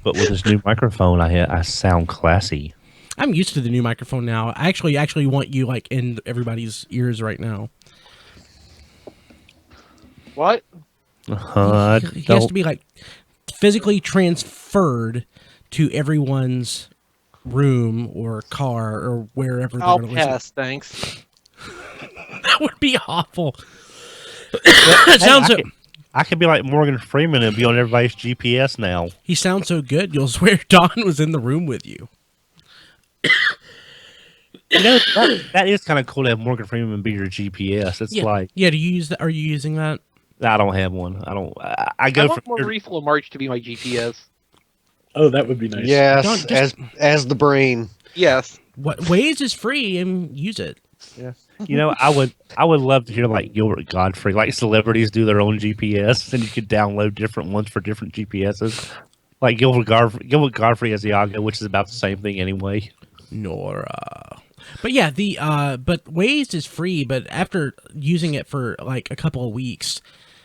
But with this new microphone, I sound classy. I'm used to the new microphone now. I actually want you like in everybody's ears right now. What? He has to be like physically transferred to everyone's room or car or wherever they're I'll going to listen. pass, thanks. That would be awful. It sounds so. I could be like Morgan Freeman and be on everybody's GPS now. He sounds so good. You'll swear Don was in the room with you. You know, that is kind of cool to have Morgan Freeman be your GPS. It's like, yeah. Do you use that? Are you using that? I don't have one. I don't. I go I want for Maurice LaMarche to be my GPS. Oh, that would be nice. Yes, as the brain. Yes. What Waze is free and use it. Yeah. You know, I would love to hear like Gilbert Godfrey, like celebrities do their own GPS, and you could download different ones for different GPSs. Like Gilbert Godfrey as Iago, which is about the same thing anyway. Nora. But yeah, but Waze is free, but after using it for like a couple of weeks,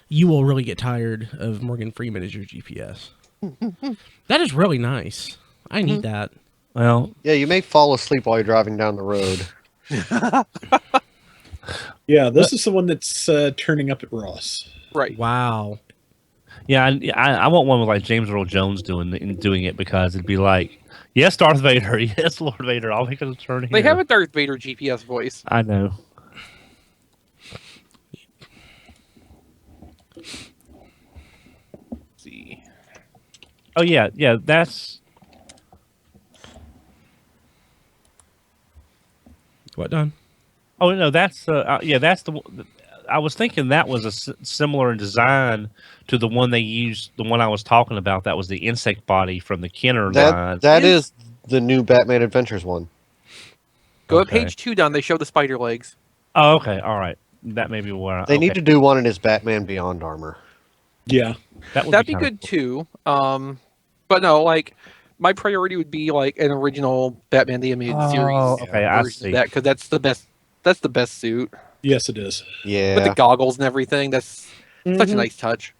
you will really get tired of Morgan Freeman as your GPS. That is really nice. I need that. Well, yeah, you may fall asleep while you're driving down the road. Yeah, this is the one that's turning up at Ross. Right. Wow. Yeah, I want one with like James Earl Jones doing it because it'd be like, yes, Darth Vader, yes, Lord Vader, I'll make a turn here. They have a Darth Vader GPS voice. I know. Let's see. Oh yeah, that's. What, Don? Oh no, that's that's the. I was thinking that was similar in design to the one they used, the one I was talking about. That was the insect body from the Kenner line. That is the new Batman Adventures one. Go to page 2, Don. They show the spider legs. Oh, okay, all right. That may be where they need to do one in his Batman Beyond armor. Yeah, that'd be good too. But no, like my priority would be like an original Batman the Animated Series. Okay, I see. That because that's the best. That's the best suit. Yes, it is. Yeah, with the goggles and everything. That's such a nice touch.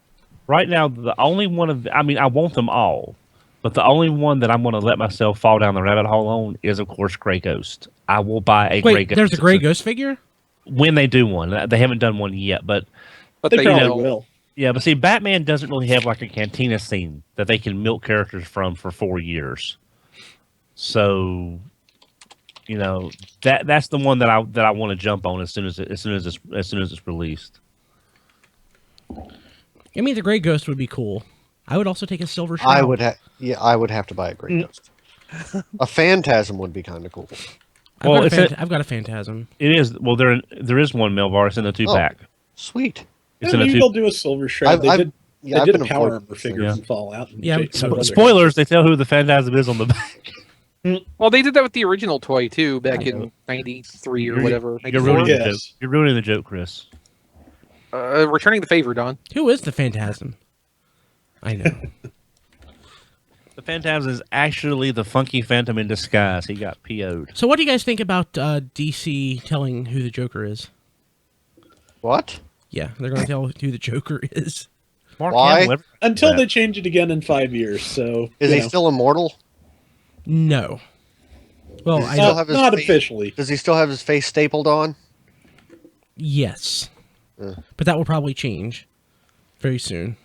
Right now, the only one of I want them all, but the only one that I'm going to let myself fall down the rabbit hole on is, of course, Grey Ghost. I will buy a Grey Ghost. There's a Grey Ghost figure? When they do one. They haven't done one yet, but they probably will. Yeah, but see, Batman doesn't really have like a cantina scene that they can milk characters from for 4 years. So, you know, that's the one that I want to jump on as soon as it's released. I mean, the Grey Ghost would be cool. I would also take a Silver Shroud. I would have to buy a Grey Ghost. A Phantasm would be kind of cool. I've got a Phantasm. It is. Well, there is one Melvar. It's in the 2-pack. Sweet. Maybe they'll do a Silver Shroud. They did a Power Armor figure from Fallout. Spoilers, they tell who the Phantasm is on the back. Well, they did that with the original toy too, back in '93 or whatever. You're ruining the joke, Chris. Returning the favor, Don. Who is the Phantasm? I know. The Phantasm is actually the Funky Phantom in disguise. He got PO'd. So what do you guys think about DC telling who the Joker is? What? Yeah, they're going to tell who the Joker is. Why? Until they change it again in 5 years. So is he still immortal? No. Well, not officially. Does he still have his face stapled on? Yes. But that will probably change very soon.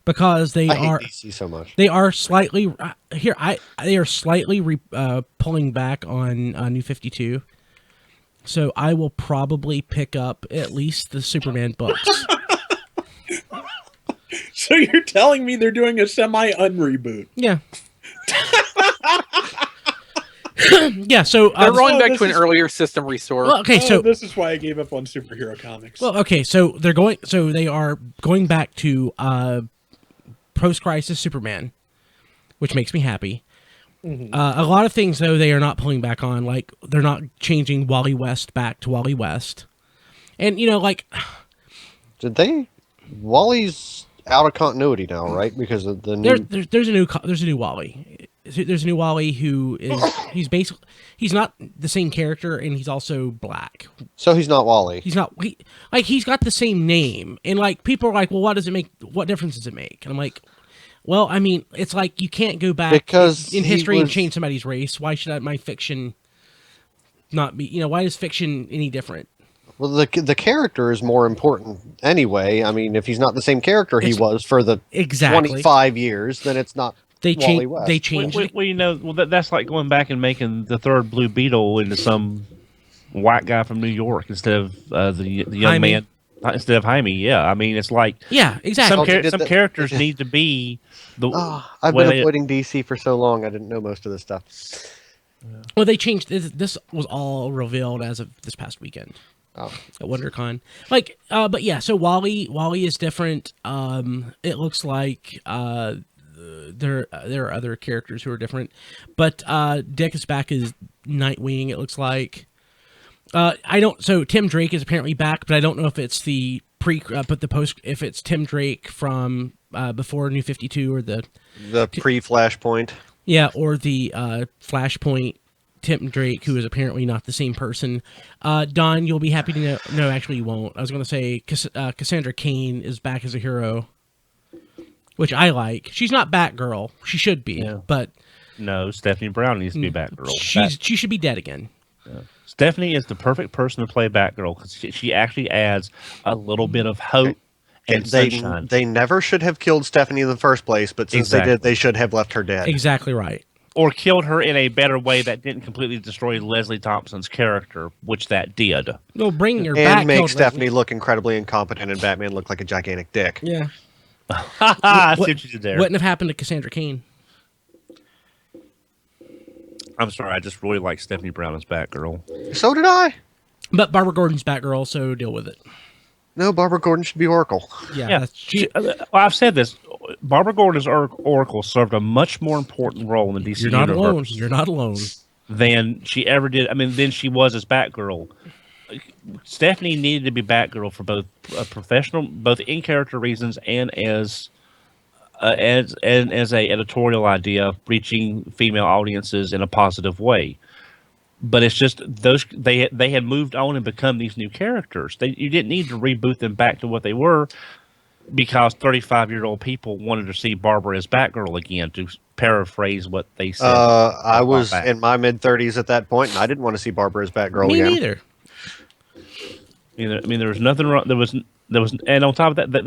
Because they hate are DC so much. They are slightly they are slightly pulling back on New 52. So I will probably pick up at least the Superman books. So you're telling me they're doing a semi-unreboot? Yeah. Yeah, so they're rolling back to an earlier system restore. Well, okay, so this is why I gave up on superhero comics. Well, okay, so they are going back to post-crisis Superman, which makes me happy. Mm-hmm. A lot of things, though, they are not pulling back on. Like, they're not changing Wally West back to Wally West. And, you know, like... Did they? Wally's out of continuity now, right? Because of the new... There's a new Wally. There's a new Wally who is... He's not the same character, and he's also black. So he's not Wally. He's not... He's got the same name. And, like, people are like, well, what difference does it make? And I'm like... Well, I mean, it's like you can't go back Because in he history and was- change somebody's race. Why should my fiction not be? Why is fiction any different? Well, the character is more important anyway. I mean, if he's not the same character he It's- was for the Exactly. 25 years, then it's not They Wally change. West. They changed. That's like going back and making the third Blue Beetle into some white guy from New York instead of the young Jaime. man instead of Jaime. Yeah, I mean, it's like Yeah, exactly. some characters need to be the. I've way been they- avoiding DC for so long, I didn't know most of this stuff. Well, they changed. This was all revealed as of this past weekend. Oh. At WonderCon. But yeah, so Wally is different. It looks like there are other characters who are different, but Dick is back as Nightwing. It looks like. So Tim Drake is apparently back, but I don't know if it's the if it's Tim Drake from before New 52 or the pre-Flashpoint. Yeah, or the Flashpoint Tim Drake, who is apparently not the same person. Don, you'll be happy to know. No, actually, you won't. I was going to say Cassandra Cain is back as a hero, which I like. She's not Batgirl. She should be, but No, Stephanie Brown needs to be Batgirl. she should be dead again. Stephanie is the perfect person to play Batgirl because she actually adds a little bit of hope and sunshine. They never should have killed Stephanie in the first place, but since they did, they should have left her dead. Exactly right. Or killed her in a better way that didn't completely destroy Leslie Thompson's character, which that did. No, bring her back. And make killed Stephanie Leslie. look incredibly incompetent and Batman look like a gigantic dick. Yeah. I see what you did there. Wouldn't have happened to Cassandra Cain. I'm sorry, I just really like Stephanie Brown as Batgirl. So did I. But Barbara Gordon's Batgirl, so deal with it. No, Barbara Gordon should be Oracle. Yeah. Well, I've said this. Barbara Gordon's Oracle served a much more important role in the DC You're not universe alone. You're not alone. than she ever did. I mean, than she was as Batgirl. Stephanie needed to be Batgirl for both both in character reasons and as a editorial idea, reaching female audiences in a positive way. But it's just they had moved on and become these new characters. You didn't need to reboot them back to what they were because 35-year-old people wanted to see Barbara as Batgirl again. To paraphrase what they said, I was in my mid-30s at that point, and I didn't want to see Barbara as Batgirl Me again. neither. I mean, there was nothing wrong. There was, and on top of that,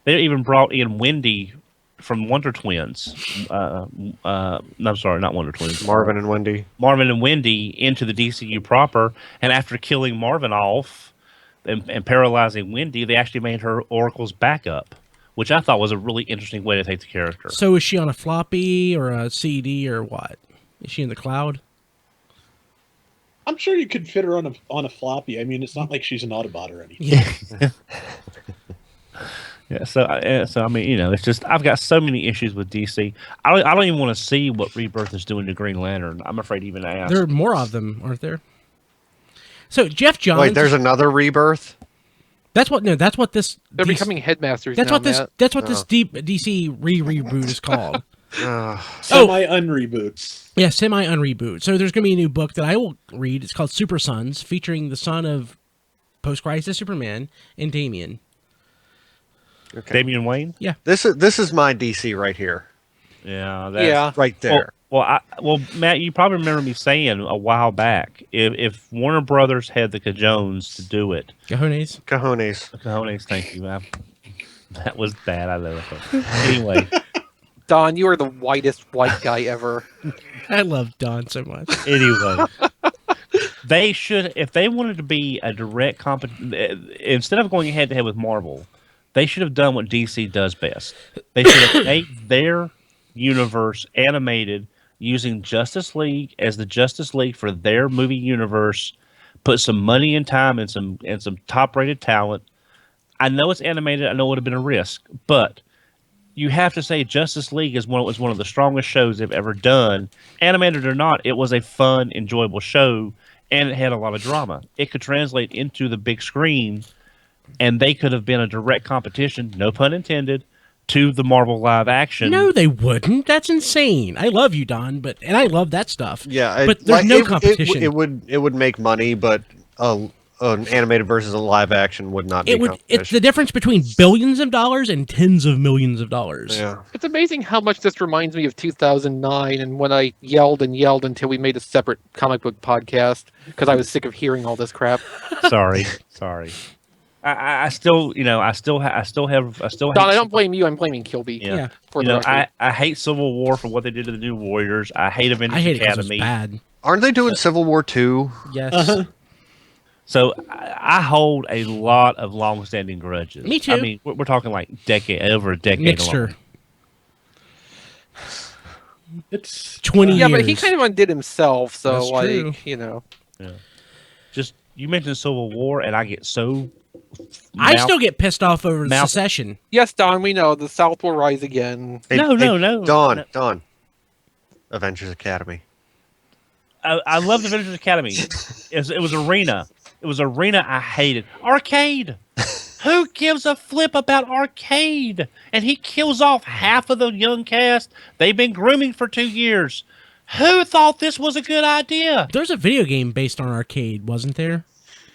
they even brought in Wendy from Wonder Twins. I'm sorry, not Wonder Twins. Marvin and Wendy. Marvin and Wendy into the DCU proper, and after killing Marvin off and paralyzing Wendy, they actually made her Oracle's backup, which I thought was a really interesting way to take the character. So is she on a floppy or a CD or what? Is she in the cloud? I'm sure you could fit her on a floppy. I mean, it's not like she's an Autobot or anything. Yeah. Yeah, so I mean, it's just I've got so many issues with DC. I don't even want to see what Rebirth is doing to Green Lantern. I'm afraid to even ask. There are more of them, aren't there? So Jeff Johns. Wait, there's another Rebirth? That's what this. They're DC becoming headmasters. That's now, what this. Matt. That's what this deep DC reboot is called. Semi-unreboot. Yeah, semi-unreboot. So there's going to be a new book that I will read. It's called Super Sons, featuring the son of post-crisis Superman and Damian. Okay. Damian Wayne. Yeah. This is my DC right here. Yeah. Yeah. Right there. Well, Matt, you probably remember me saying a while back, if Warner Brothers had the cajones to do it, Cajones. Cojones. Thank you. That was bad. I know. Anyway, Don, you are the whitest white guy ever. I love Don so much. they should, if they wanted to be a direct instead of going head to head with Marvel, they should have done what DC does best. They should have made their universe animated using Justice League as the Justice League for their movie universe. Put some money and time and some top rated talent. I know it's animated. I know it would have been a risk, but you have to say Justice League was one of the strongest shows they've ever done. Animated or not, it was a fun, enjoyable show, and it had a lot of drama. It could translate into the big screen, and they could have been a direct competition, no pun intended, to the Marvel live action. No, they wouldn't. That's insane. I love you, Don, and I love that stuff. Yeah, but there's no competition. It would make money, but a an animated versus a live action would not be It would. It's competition. the difference between billions of dollars and tens of millions of dollars. Yeah. It's amazing how much this reminds me of 2009 and when I yelled and yelled until we made a separate comic book podcast because I was sick of hearing all this crap. Sorry. I still, I still have. Don, I don't blame you. I'm blaming Kilby. Yeah. For the record. I hate Civil War for what they did to the New Warriors. I hate Avengers I hate it because it's Academy. bad. Aren't they doing Civil War 2? Yes. So I hold a lot of long-standing grudges. Me too. I mean, we're talking like over a decade. Mixture. Long. It's 20 yeah, years. but he kind of undid himself. So, That's like, true. Just you mentioned Civil War, and I get so. I still get pissed off over the Mouth- secession. Yes, Don, we know the South will rise again. No. Dawn. Avengers Academy. I love the Avengers Academy. It was Arena. It was Arena I hated. Arcade. Who gives a flip about Arcade? And he kills off half of the young cast. They've been grooming for 2 years. Who thought this was a good idea? There's a video game based on Arcade, wasn't there?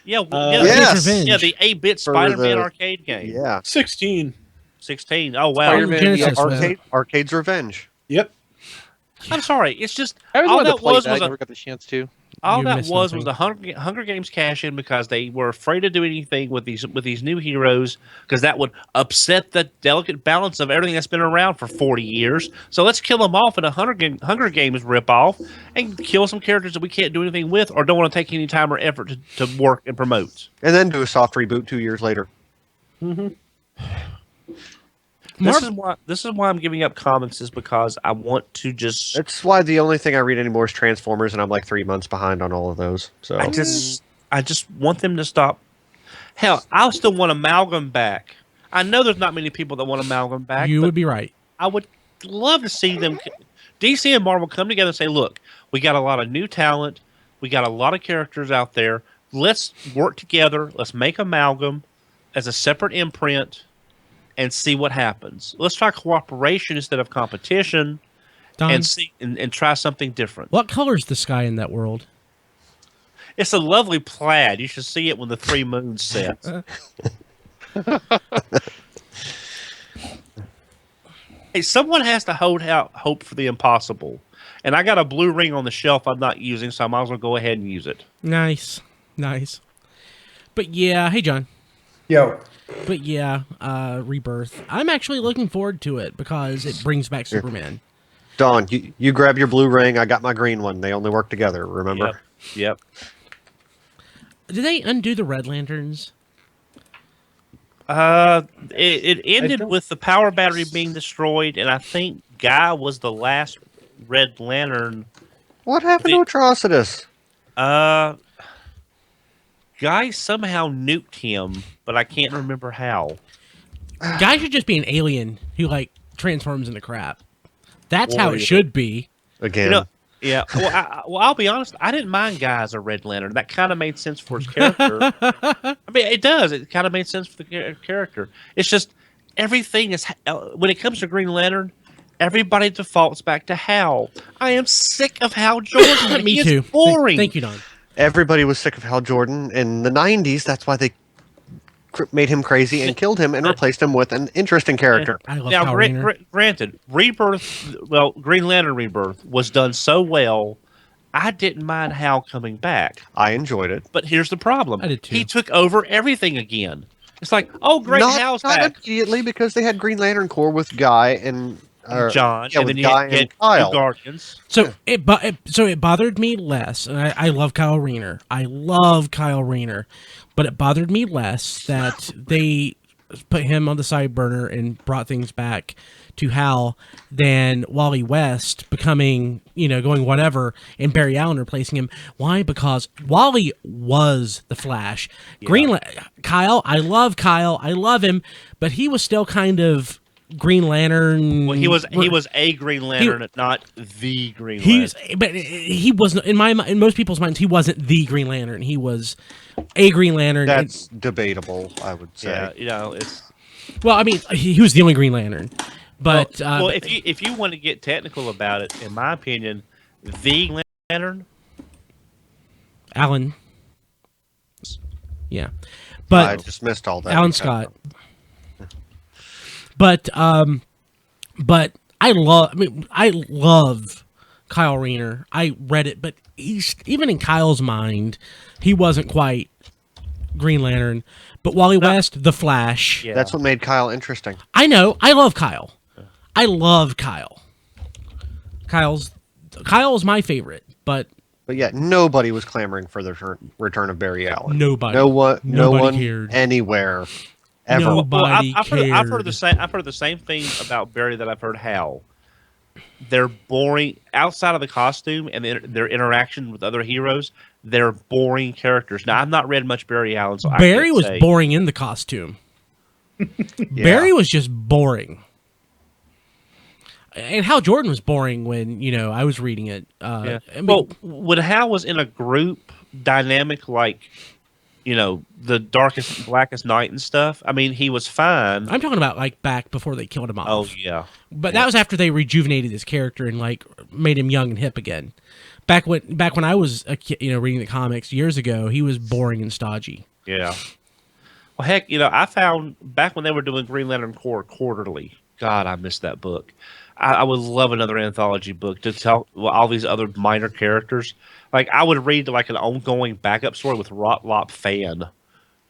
Yeah, Yes. Revenge. yeah, the 8-bit For Spider-Man the- arcade game. Yeah. 16. 16. Oh wow. Spider-Man, Genesis, yeah, Arcade's Revenge. Yep. I'm sorry. It's just I always all wanted that to play was that. I a never got the chance to. all You that missed was something. the Hunger Games cash in because they were afraid to do anything with these new heroes because that would upset the delicate balance of everything that's been around for 40 years. So let's kill them off in a Hunger Games ripoff and kill some characters that we can't do anything with or don't want to take any time or effort to work and promote. And then do a soft reboot 2 years later. This is why I'm giving up comics is because I want to just That's why the only thing I read anymore is Transformers, and I'm like 3 months behind on all of those. So I just want them to stop. Hell, I still want Amalgam back. I know there's not many people that want Amalgam back. You but would be right. I would love to see them, DC and Marvel, come together and say, look, we got a lot of new talent. We got a lot of characters out there. Let's work together. Let's make Amalgam as a separate imprint and see what happens. Let's try cooperation instead of competition Don, and see and try something different. what color's the sky in that world? It's a lovely plaid. You should see it when the 3 moons set. Hey, someone has to hold out hope for the impossible. And I got a blue ring on the shelf I'm not using, so I might as well go ahead and use it. Nice. But yeah, hey John. Yo, But yeah, Rebirth. I'm actually looking forward to it because it brings back Superman. Dawn, you grab your blue ring. I got my green one. They only work together. Remember? Yep. Did they undo the Red Lanterns? It ended don't- with the power battery being destroyed, and I think Guy was the last Red Lantern. What happened to Atrocitus? Guy somehow nuked him, but I can't remember how. Guy should just be an alien who like transforms into crap. That's how it Warrior. should be. Again. You know, yeah. Well, I'll be honest. I didn't mind Guy as a Red Lantern. That kind of made sense for his character. I mean, it does. It kind of made sense for the character. It's just everything is when it comes to Green Lantern. Everybody defaults back to Hal. I am sick of Hal Jordan. Me He is too. Boring. Thank you, Don. Everybody was sick of Hal Jordan in the 90s. That's why they made him crazy and killed him and replaced him with an interesting character. I love Now, Power Ranger. granted, Rebirth, Green Lantern Rebirth was done so well, I didn't mind Hal coming back. I enjoyed it. But here's the problem. I did too. He took over everything again. It's like, oh, great, Hal's not back. immediately because they had Green Lantern Corps with Guy and John, yeah, and with then you Guy had and Kyle. two Guardians. So it bothered me less. And I love Kyle Rayner. I love Kyle Rayner, but it bothered me less that they put him on the side burner and brought things back to Hal than Wally West becoming, going whatever, and Barry Allen replacing him. Why? Because Wally was the Flash. Kyle, I love him, but he was still kind of Green Lantern. Well, he was a Green Lantern, not the Green Lantern. But he wasn't in most people's minds. He wasn't the Green Lantern. He was a Green Lantern. That's debatable, I would say. Yeah, it's Well, I mean, he was the only Green Lantern. But well, if you want to get technical about it, in my opinion, the Lantern, Alan, Yeah, I but just missed all that. Alan Scott. But I love Kyle Rayner. I read it, but he's even in Kyle's mind, he wasn't quite Green Lantern. But Wally West, The Flash. Yeah. That's what made Kyle interesting. I know. I love Kyle. I love Kyle. Kyle's my favorite, but But yet, nobody was clamoring for the return of Barry Allen. Nobody. No one. No Nobody one cared. anywhere. Ever. No. Well, Nobody I've heard the cared. same. I've heard the same thing about Barry that I've heard Hal. They're boring outside of the costume and their interaction with other heroes. They're boring characters. Now, I've not read much Barry Allen, so Barry I can't was say. boring in the costume. Barry was just boring. And Hal Jordan was boring when, I was reading it. Yeah. I mean, Well, when Hal was in a group dynamic like, the darkest, blackest night and stuff, I mean, he was fine. I'm talking about like back before they killed him off. Oh yeah. But that was after they rejuvenated his character and like made him young and hip again. Back when I was a kid, reading the comics years ago, he was boring and stodgy. Yeah. Well, heck, I found back when they were doing Green Lantern Corps quarterly. God, I missed that book. I would love another anthology book to tell all these other minor characters. Like I would read like an ongoing backup story with Rotlop Fan,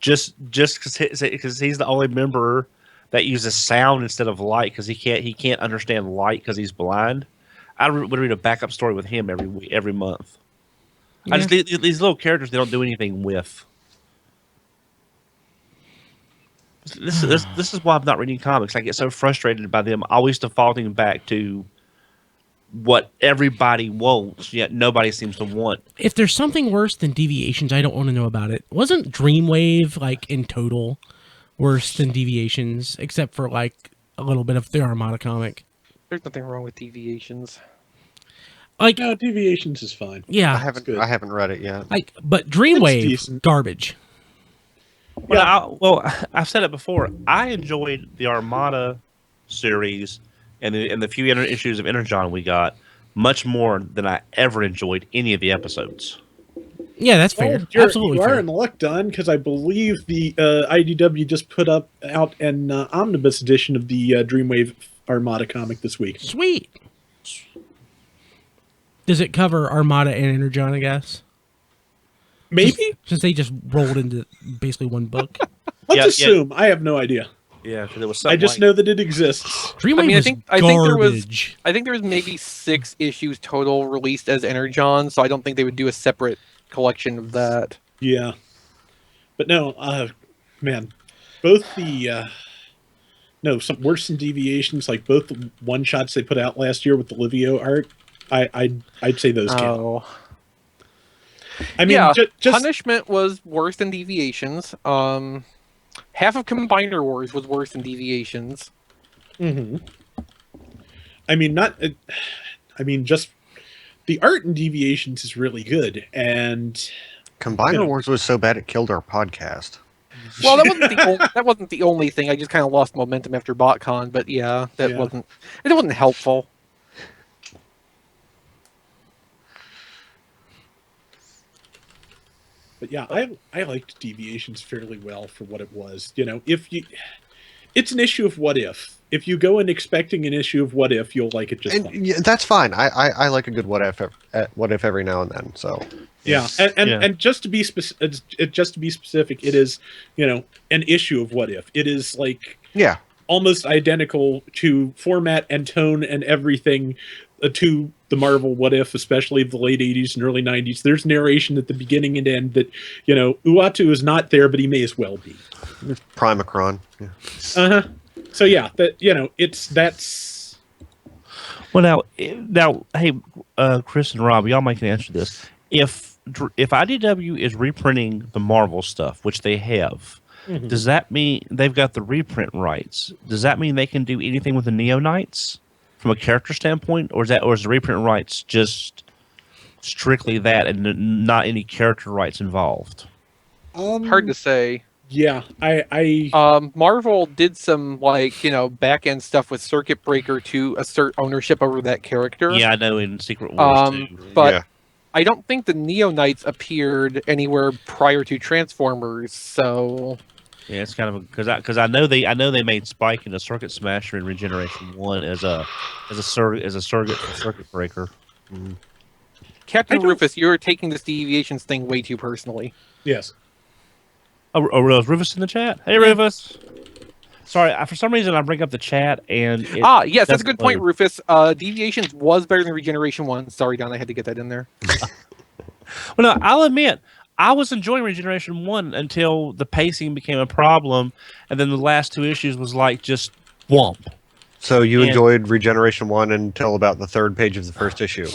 just because he's the only member that uses sound instead of light because he can't understand light because he's blind. I would read a backup story with him every month. Yeah. I just these little characters they don't do anything with. This is why I'm not reading comics. I get so frustrated by them always defaulting back to what everybody wants, yet nobody seems to want. If there's something worse than Deviations, I don't want to know about it. Wasn't Dreamwave like in total worse than Deviations, except for like a little bit of the Armada comic? There's nothing wrong with deviations. Like, No, Deviations is fine. yeah, I haven't read it yet. like, but It's Dreamwave decent. garbage. Well, I've said it before. I enjoyed the Armada series and the few issues of Energon we got much more than I ever enjoyed any of the episodes. Yeah, that's fair. Well, Absolutely you are fair. in luck, Don, because I believe the IDW just put out an omnibus edition of the Dreamwave Armada comic this week. Sweet. Does it cover Armada and Energon, I guess? Maybe? Since they just rolled into basically one book. Let's Yeah, assume. I have no idea. Yeah, because it was I just know that it exists. Dreamwave I mean, I was think there was garbage. I think there was maybe 6 issues total released as Energon, so I don't think they would do a separate collection of that. Yeah. But no, man, both the... some worse than Deviations, like both the one-shots they put out last year with the Livio art, I'd say those count. Oh. I mean, Yeah, just Punishment was worse than Deviations. Half of Combiner Wars was worse than Deviations. Mhm. I mean, just the art in Deviations is really good, and Combiner Wars was so bad it killed our podcast. Well, that wasn't the only thing. I just kind of lost momentum after BotCon, but yeah, it wasn't helpful. But yeah, I liked Deviations fairly well for what it was. It's an issue of what if. If you go in expecting an issue of what if, you'll like it just fine. Yeah, that's fine. I like a good what if every now and then. So Yeah, and just to be specific, it is an issue of what if. It is like yeah, almost identical to format and tone and everything to the Marvel What If, especially of the late 80s and early 90s. There's narration at the beginning and end that, Uatu is not there, but he may as well be. Primacron. Yeah. Uh-huh. So yeah, that's... Well, now, hey, Chris and Rob, y'all might can answer this. If IDW is reprinting the Marvel stuff, which they have, does that mean they've got the reprint rights? Does that mean they can do anything with the Neo Knights from a character standpoint, or is the reprint rights just strictly that and not any character rights involved? Hard to say. Yeah, I Marvel did some back end stuff with Circuit Breaker to assert ownership over that character. Yeah, I know in Secret Wars too. But Yeah. I don't think the Neo Knights appeared anywhere prior to Transformers, so Yeah, it's kind of because I know they made Spike and the Circuit Smasher in Regeneration 1 as a surrogate for Circuit Breaker. Captain I don't- Rufus, you're taking this deviations thing way too personally. Yes. Oh, is Rufus in the chat? Hey, Rufus. Sorry, for some reason I bring up the chat and it Yes, that's a doesn't good point, load. Rufus. Deviations was better than Regeneration 1. Sorry, Don, I had to get that in there. Well, no, I'll admit I was enjoying Regeneration 1 until the pacing became a problem, and then the last two issues was like just womp. So you And- enjoyed Regeneration 1 until about the third page of the first issue.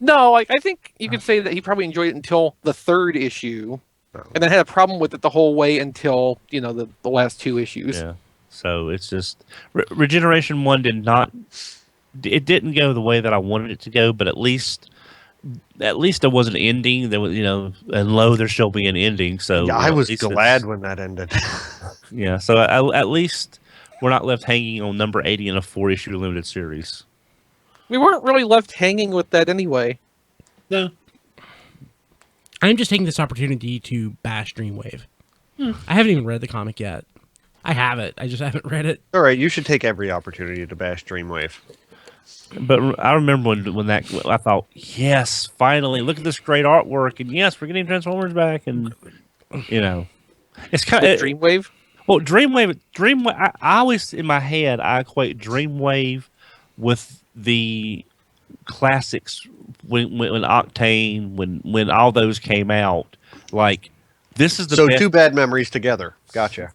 No, I think you could say that he probably enjoyed it until the third issue, and then had a problem with it the whole way until, the last two issues. Yeah. So it's just Regeneration 1 didn't go the way that I wanted it to go, but at least there was an ending. There was, and lo, there shall be an ending. So Yeah, I at was least glad when that ended. Yeah. So at least we're not left hanging on number 80 in a 4-issue limited series. We weren't really left hanging with that anyway. No. I'm just taking this opportunity to bash Dreamwave. I haven't even read the comic yet. I have it. I just haven't read it. All right, you should take every opportunity to bash Dreamwave. But I remember when I thought, yes, finally, look at this great artwork, and yes, we're getting Transformers back, and it's kind of Dreamwave? Well, Dreamwave. I always in my head I equate Dreamwave with the classics when Octane, when all those came out. Like this is the So best. two bad memories together. Gotcha.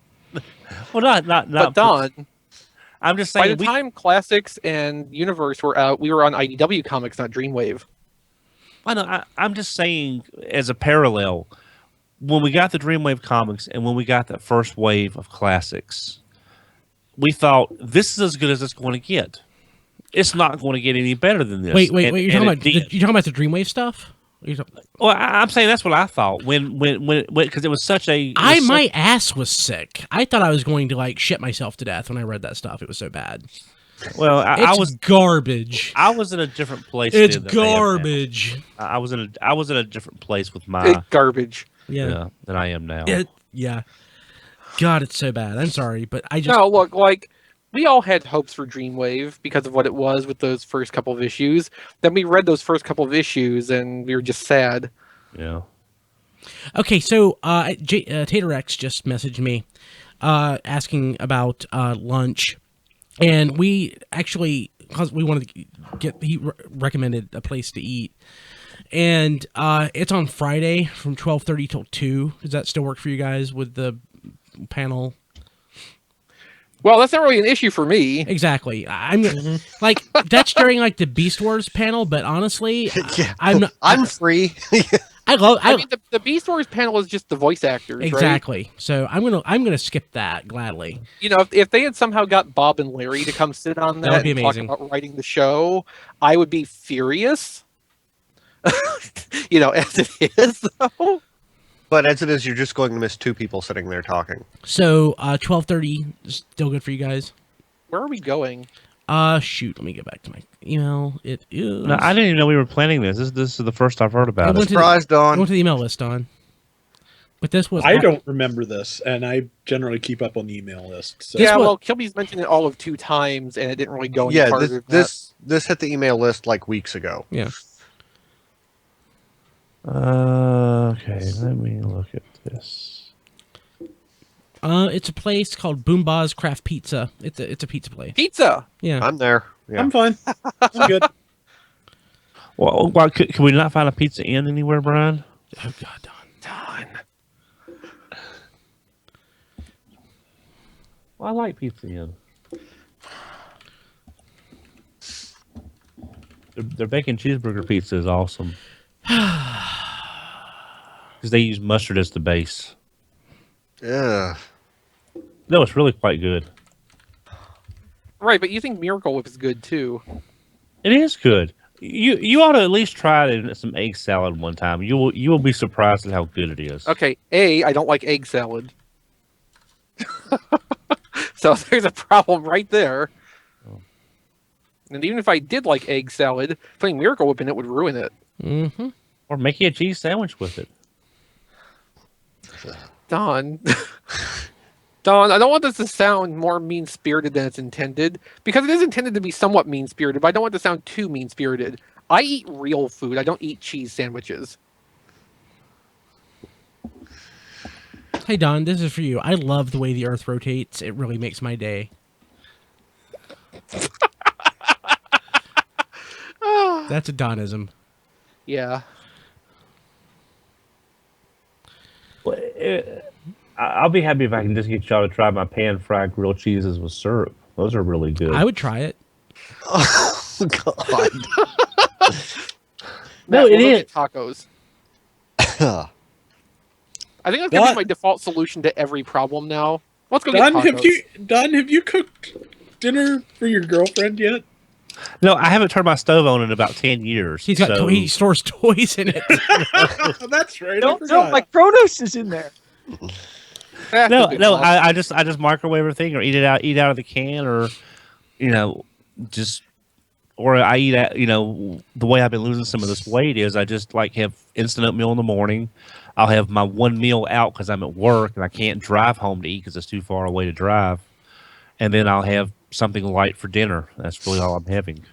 Well, not. But Don, I'm just by saying. the time Classics and Universe were out, we were on IDW Comics, not Dreamwave. I know. I'm just saying as a parallel. When we got the Dreamwave comics and when we got that first wave of classics, we thought this is as good as it's going to get. It's not going to get any better than this. Wait. And- You're and talking it about did. you're talking about the Dreamwave stuff? Well, I'm saying that's what I thought when because it was such a. My ass was sick. I thought I was going to shit myself to death when I read that stuff. It was so bad. Well, I It's was garbage. I was in a different place. It's than they am now. garbage. I was in a different place with my Garbage. Yeah. than I am now. Yeah. God, it's so bad. I'm sorry, but I just No, look, we all had hopes for Dreamwave because of what it was with those first couple of issues. Then we read those first couple of issues and we were just sad. Yeah. Okay, so Tater X just messaged me asking about lunch, and we actually, because we wanted to he recommended a place to eat, and it's on Friday from 12:30 till 2. Does that still work for you guys with the panel? Well, that's not really an issue for me. Exactly. I'm that's during the Beast Wars panel, but honestly, Yeah, I'm free. I mean, the Beast Wars panel is just the voice actors, right? exactly. So I'm gonna skip that gladly. If they had somehow got Bob and Larry to come sit on that, would be and amazing. talk about writing the show, I would be furious. As it is, though. But as it is, you're just going to miss two people sitting there talking. So 12:30 is still good for you guys. Where are we going? Shoot, let me get back to my email. It is. No, I didn't even know we were planning this. This is the first I've heard about I it. went to Surprise, I Dawn. went to the email list on. But this was I don't remember this, and I generally keep up on the email list. So. This Yeah, was- well, Kilby's mentioned it all of 2 times, and it didn't really go any Yeah, farther than this hit the email list like weeks ago. Yeah. Okay, let me look at this. It's a place called Boomba's Craft Pizza. It's a pizza place. that. Pizza! Yeah. I'm there. Yeah. I'm fine. I'm good. Well, could we not find a Pizza Inn anywhere, Brian? Oh God, Don. Well, I like Pizza Inn. Their bacon cheeseburger pizza is awesome. Because they use mustard as the base. Yeah. No, it's really quite good. Right, but you think Miracle Whip is good, too. It is good. You ought to at least try it in some egg salad one time. You will be surprised at how good it is. Okay, I don't like egg salad. So there's a problem right there. And even if I did like egg salad, putting Miracle Whip in it would ruin it. Mm-hmm. Or making a cheese sandwich with it. Don. Don, I don't want this to sound more mean-spirited than it's intended, because it is intended to be somewhat mean-spirited, but I don't want it to sound too mean-spirited. I eat real food. I don't eat cheese sandwiches. Hey, Don, this is for you. I love the way the Earth rotates. It really makes my day. That's a Donism. Yeah. Well, I'll be happy if I can just get y'all to try my pan-fried grilled cheeses with syrup. Those are really good. I would try it. Oh, God. No, Matt, it we'll go is. get tacos. I think that's gonna be my default solution to every problem now. Let's go get tacos. Don, have you cooked dinner for your girlfriend yet? No, I haven't turned my stove on in about 10 years. He's got so... he stores toys in it. That's right. Don't, my Kronos is in there. No, I just microwave everything or eat out of the can, or or I eat at, the way I've been losing some of this weight is I just like have instant oatmeal in the morning. I'll have my one meal out because I'm at work and I can't drive home to eat because it's too far away to drive, and then I'll have something light for dinner. That's really all I'm having.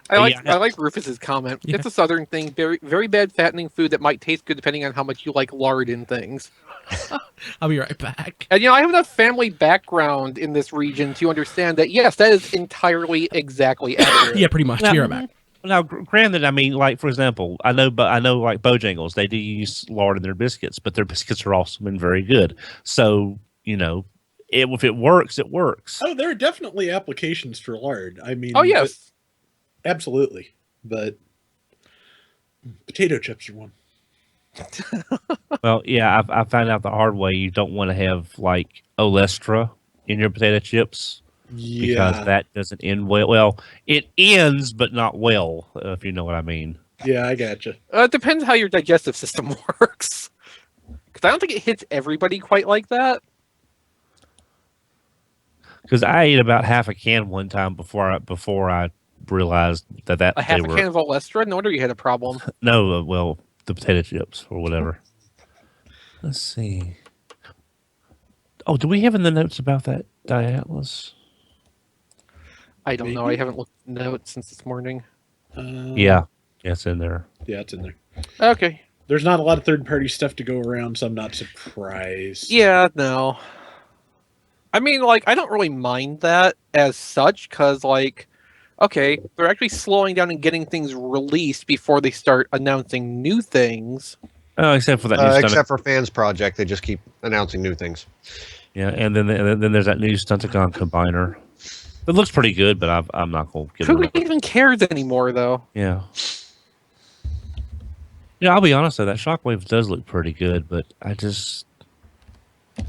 I like Rufus's comment. Yeah. It's a southern thing. Very, very bad fattening food that might taste good depending on how much you like lard in things. I'll be right back. And I have enough family background in this region to understand that yes, that is entirely exactly accurate. Yeah, pretty much. No. Be right back. Now, granted, I mean, like for example, I know like Bojangles, they do use lard in their biscuits, but their biscuits are also been very good. So if it works, it works. Oh, there are definitely applications for lard. I mean, Oh yes. Absolutely. But potato chips are one. Well, yeah, I found out the hard way. You don't want to have like Olestra in your potato chips because that doesn't end well. Well, it ends, but not well, if you know what I mean. Yeah, I gotcha. It depends how your digestive system works. Because I don't think it hits everybody quite like that. Because I ate about half a can one time before I realized that A half a can of Olestra? No wonder you had a problem. No, well, the potato chips or whatever. Let's see. Oh, do we have in the notes about that Diatlas? I don't know. I haven't looked at notes since this morning. Yeah, it's in there. Yeah, it's in there. Okay. There's not a lot of third-party stuff to go around, so I'm not surprised. Yeah, no. I mean, I don't really mind that as such, because, okay, they're actually slowing down and getting things released before they start announcing new things. Oh, except for that new Except for Fans Project, they just keep announcing new things. Yeah, and then there's that new Stunticon combiner. It looks pretty good, but I'm not going to get Who it. even cares anymore, though? Yeah. Yeah, I'll be honest though, that Shockwave does look pretty good, but I just let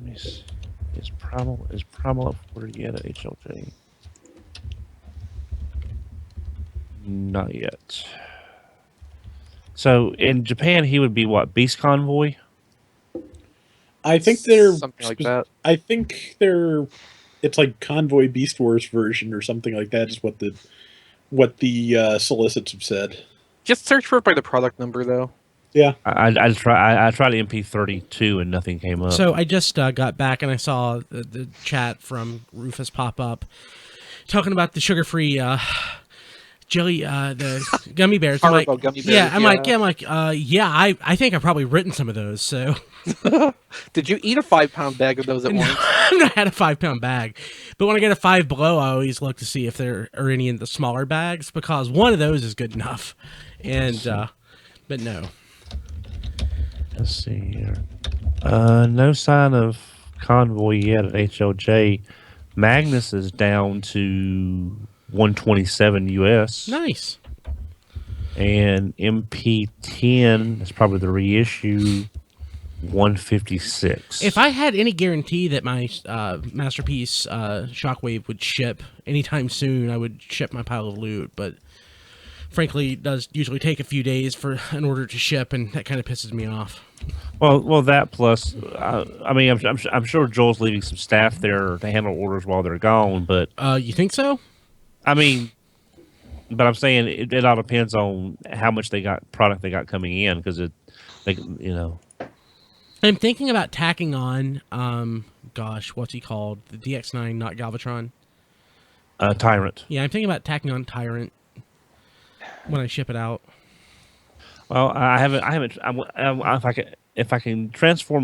me see. Is Primal up for it yet at HLJ? Not yet. So in Japan, he would be what, Beast Convoy? I think they're something like that. I think they're it's like Convoy Beast Wars version or something like that is what the solicits have said. Just search for it by the product number, though. Yeah. I tried MP32 and nothing came up. So I just got back and I saw the chat from Rufus pop up talking about the sugar-free jelly, the gummy bears. I'm like, Haribo gummy bears, yeah, I'm yeah. like, I think I've probably written some of those. So Did you eat a 5-pound bag of those at once? I've not had a 5-pound bag, but when I get a Five Below, I always look to see if there are any in the smaller bags because one of those is good enough. And but no. Let's see here. No sign of Convoy yet at HLJ. Magnus is down to 127 US. Nice. And MP10 is probably the reissue, 156. If I had any guarantee that my Masterpiece Shockwave would ship anytime soon, I would ship my pile of loot. But frankly does usually take a few days in order to ship, and that kind of pisses me off. Well, that plus, I mean, I'm sure Joel's leaving some staff there to handle orders while they're gone. But You think so? I mean, but I'm saying it all depends on how much product they got coming in because I'm thinking about tacking on, what's he called? The DX9, not Galvatron. Tyrant. Yeah, I'm thinking about tacking on Tyrant when I ship it out. Well, I haven't. If I can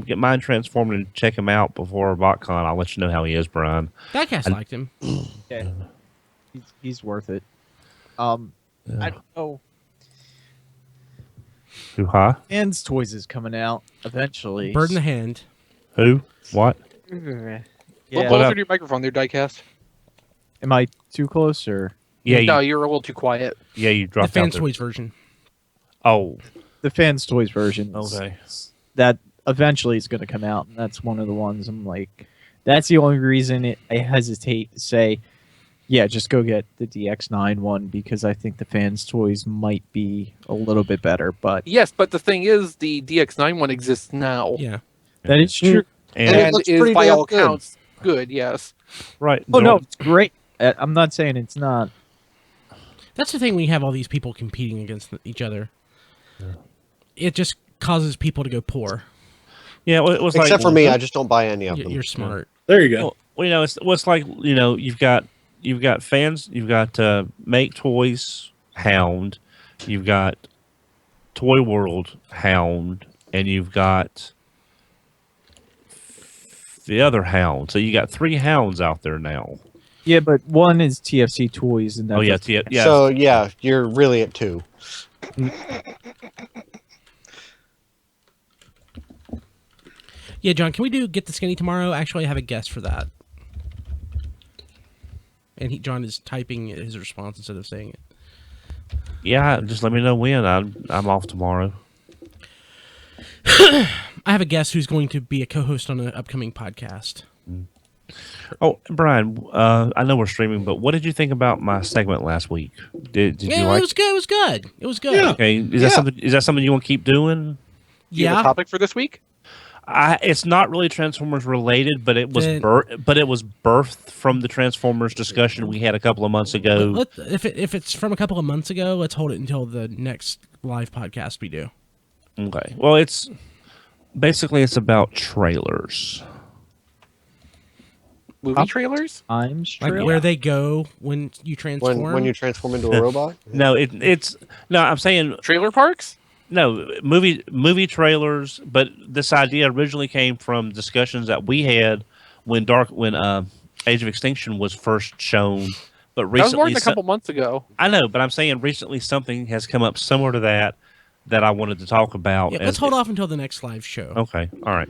get mine transformed and check him out before BotCon, I'll let you know how he is, Brian. Diecast liked him. Okay. He's worth it. I don't know. Hoo-ha? Fans Toys is coming out eventually. Bird in the hand. Who? What? What Yeah. closer to your microphone there, Diecast? Am I too close or Yeah, No, you're a little too quiet. The dropped out Fans there. Toys version. Oh, the Fans Toys version? okay. That eventually is going to come out, and that's one of the ones I'm like. That's the only reason I hesitate to say, yeah, just go get the DX9 one because I think the Fans Toys might be a little bit better. But Yes, but the thing is, the DX9 one exists now. Yeah. that is true. And it And looks is pretty by damn all good. accounts good, yes. Right. Oh no, it's great. I'm not saying it's not. That's the thing when you have all these people competing against each other. It just causes people to go poor. Yeah, well, it was Except like, for me, I just don't buy any of them. You're smart. There you go. Well, it's like you've got fans, you've got Make Toys Hound, you've got Toy World Hound, and you've got the other Hound. So you got 3 Hounds out there now. Yeah, but one is TFC Toys, and that's Yeah. So yeah, you're really at 2. Yeah, John, can we get the skinny tomorrow? Actually, I have a guest for that. And John is typing his response instead of saying it. Yeah, just let me know when. I'm off tomorrow. I have a guest who's going to be a co-host on an upcoming podcast. Oh, Brian, I know we're streaming, but what did you think about my segment last week? Did you like it was good. It was good. It was good. Yeah. Okay, is that something you want to keep doing? Do you have a topic for this week? It's not really Transformers related, but it was birthed from the Transformers discussion we had a couple of months ago. If it's from a couple of months ago, let's hold it until the next live podcast we do. Okay. Well, it's about trailers. Movie trailers? I'm Like straight. where they go when you transform. When you transform into a robot. No, I'm saying Trailer parks? no movie trailers. But this idea originally came from discussions that we had when Age of Extinction was first shown. But recently, That was more than a couple months ago. I know, but I'm saying recently something has come up similar to that I wanted to talk about. Yeah, let's hold off until the next live show. Okay, all right,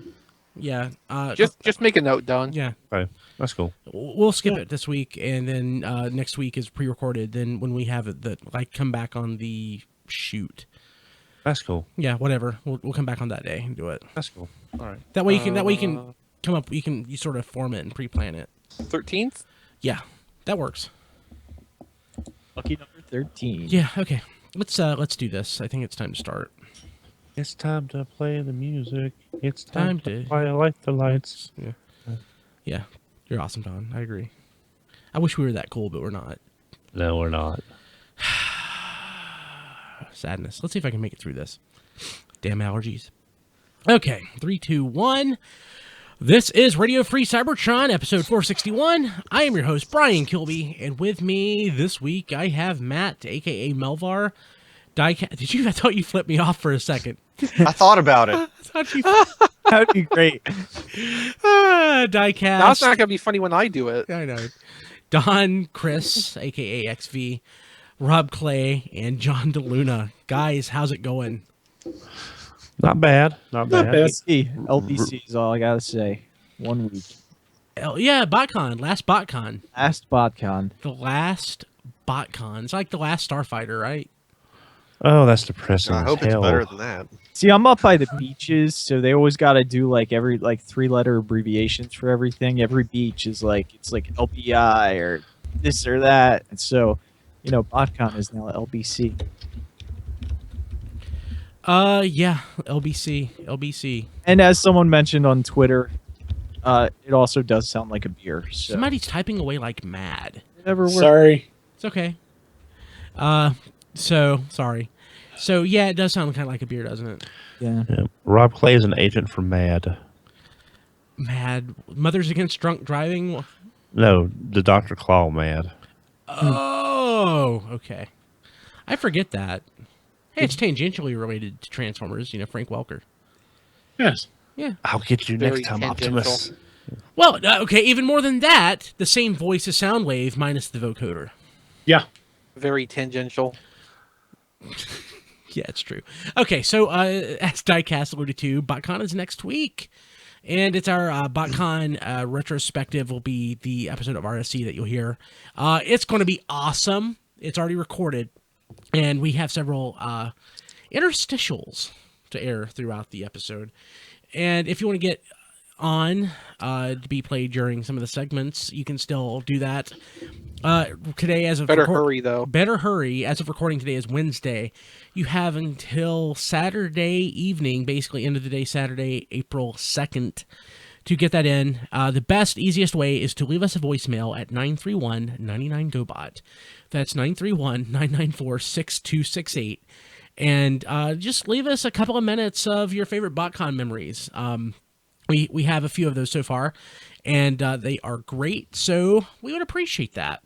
Yeah. Just make a note, Don. Yeah. okay, that's cool. We'll skip it this week, and then next week is pre-recorded. Then when we have it, come back on the shoot. That's cool. Yeah, whatever. We'll come back on that day and do it. That's cool. All right. That way you can come up. You sort of form it and pre-plan it. 13th? Yeah, that works. Lucky number 13. Yeah. Okay. Let's do this. I think it's time to start. It's time to play the music. It's Time time to to- play light the lights. Yeah, you're awesome, Don. I agree. I wish we were that cool, but we're not. No, we're not. Sadness. Let's see if I can make it through this. Damn allergies. Okay, 3, 2, 1. This is Radio Free Cybertron, episode 461. I am your host, Brian Kilby, and with me this week I have Matt, aka Melvar. I thought you flipped me off for a second. I thought about it. I thought you That'd be great. Diecast. Now it's not going to be funny when I do it. I know. Don, Chris, aka XV, Rob Clay, and John DeLuna. Guys, how's it going? Not bad. Not bad. bad. LBC is all I gotta say. 1 week. Yeah, BotCon. Last BotCon. Last BotCon. The last BotCon. It's like the last Starfighter, right? Oh, that's depressing. I as hope it's hell. better than that. See, I'm up by the beaches, so they always got to do like every 3-letter abbreviations for everything. Every beach is it's like LPI or this or that, and so You know, BotCon is now LBC. Yeah, LBC. And as someone mentioned on Twitter, it also does sound like a beer. So Somebody's typing away like mad. it never worked. Sorry. It's okay. So sorry. So yeah, it does sound kind of like a beer, doesn't it? Yeah. Yeah. Rob Clay is an agent for MAD. Mad Mothers Against Drunk Driving. No, the Dr. Claw MAD. Oh, okay. I forget that. Hey, it's tangentially related to Transformers. Frank Welker. Yes. Yeah. I'll get you Very next time, tangential. Optimus. Well, okay. Even more than that, the same voice as Soundwave minus the vocoder. Yeah. Very tangential. Yeah, it's true. Okay, so as Diecast alluded to, BotCon is next week. And it's our BotCon retrospective will be the episode of RSC that you'll hear. It's going to be awesome. It's already recorded. And we have several interstitials to air throughout the episode. And if you want to get on to be played during some of the segments, you can still do that. Today, as of Better hurry, though. Better hurry. As of recording today is Wednesday. You have until Saturday evening, basically end of the day, Saturday, April 2nd, to get that in. The best, easiest way is to leave us a voicemail at 931-99-GOBOT. That's 931-994-6268. And just leave us a couple of minutes of your favorite BotCon memories. We have a few of those so far, and they are great, so we would appreciate that.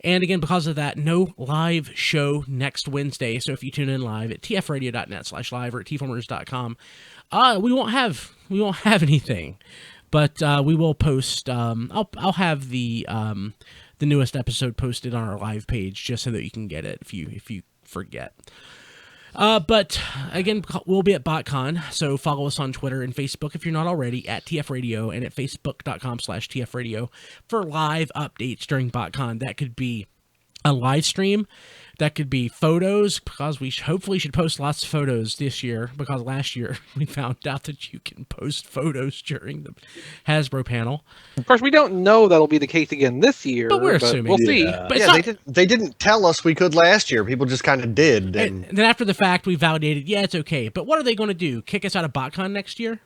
And again, because of that, no live show next Wednesday, so if you tune in live at tfradio.net/live or at tformers.com, we won't have anything, but we will post. I'll have the newest episode posted on our live page just so that you can get it if you forget. But again, we'll be at BotCon, so follow us on Twitter and Facebook if you're not already at TF Radio and at facebook.com/TF Radio for live updates during BotCon. That could be a live stream. That could be photos, because we hopefully should post lots of photos this year, because last year we found out that you can post photos during the Hasbro panel. Of course, we don't know that'll be the case again this year, But we're assuming. we'll see. Yeah. But it's Yeah, not- they didn't tell us we could last year. People just kind of did. and then after the fact, we validated, yeah, it's okay. But what are they going to do? Kick us out of BotCon next year?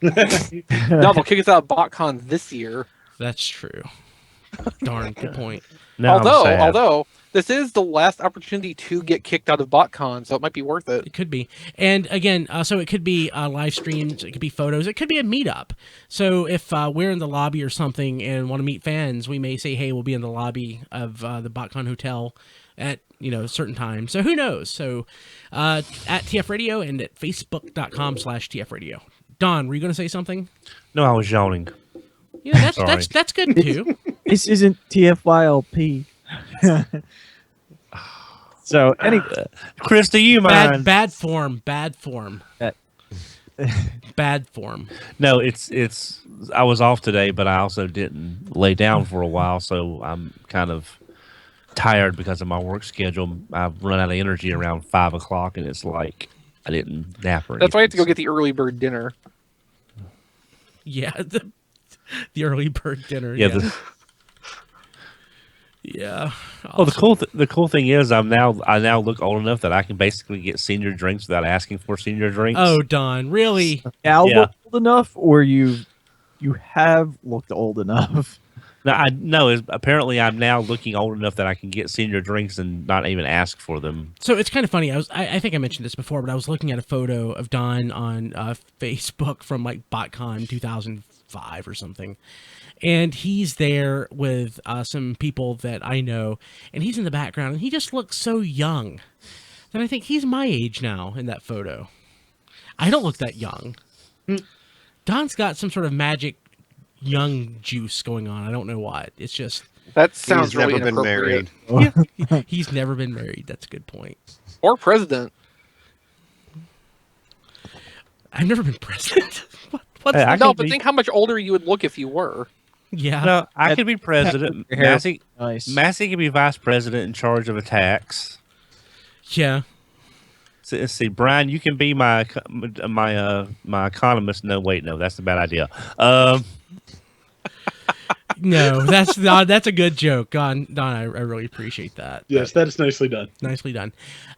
No, they'll kick us out of BotCon this year. That's true. Darn, good point. Now I'm sad. Although this is the last opportunity to get kicked out of BotCon, so it might be worth it. It could be. And again, so it could be live streams, it could be photos, it could be a meetup. So if we're in the lobby or something and want to meet fans, we may say, hey, we'll be in the lobby of the BotCon Hotel at a certain time. So who knows? So at TF Radio and at facebook.com/TF Radio. Don, were you going to say something? No, I was yawning. Yeah, Sorry. that's good too. This isn't TFYLP. So anyway, Chris, do you mind? Bad form. That- Bad form. No, it's. I was off today, but I also didn't lay down for a while, so I'm kind of tired because of my work schedule. I've run out of energy around 5 o'clock, and it's like I didn't nap or anything. That's why I have to go get the early bird dinner. Yeah, the early bird dinner. Yeah. Yeah. The cool thing is I now look old enough that I can basically get senior drinks without asking for senior drinks. Oh, Don, really? now Yeah. look old enough, or you have looked old enough. Apparently I'm now looking old enough that I can get senior drinks and not even ask for them. So it's kind of funny. I think I mentioned this before, but I was looking at a photo of Don on Facebook from like BotCon 2005 or something, and he's there with some people that I know, and he's in the background, and he just looks so young. And I think he's my age now in that photo. I don't look that young. Don's got some sort of magic young juice going on. I don't know what. It's just That sounds He's really never been inappropriate. married. he's never been married. That's a good point. Or president. I've never been president. What's Hey, I No, could but be- think how much older you would look if you were. yeah. No, I could be president. Your hair- Massey Nice. could be vice president in charge of attacks. Yeah. So, let's see, Brian, you can be my economist. No, wait, no, that's a bad idea. No, that's a good joke. Don, I really appreciate that. Yes, that is nicely done. Nicely done.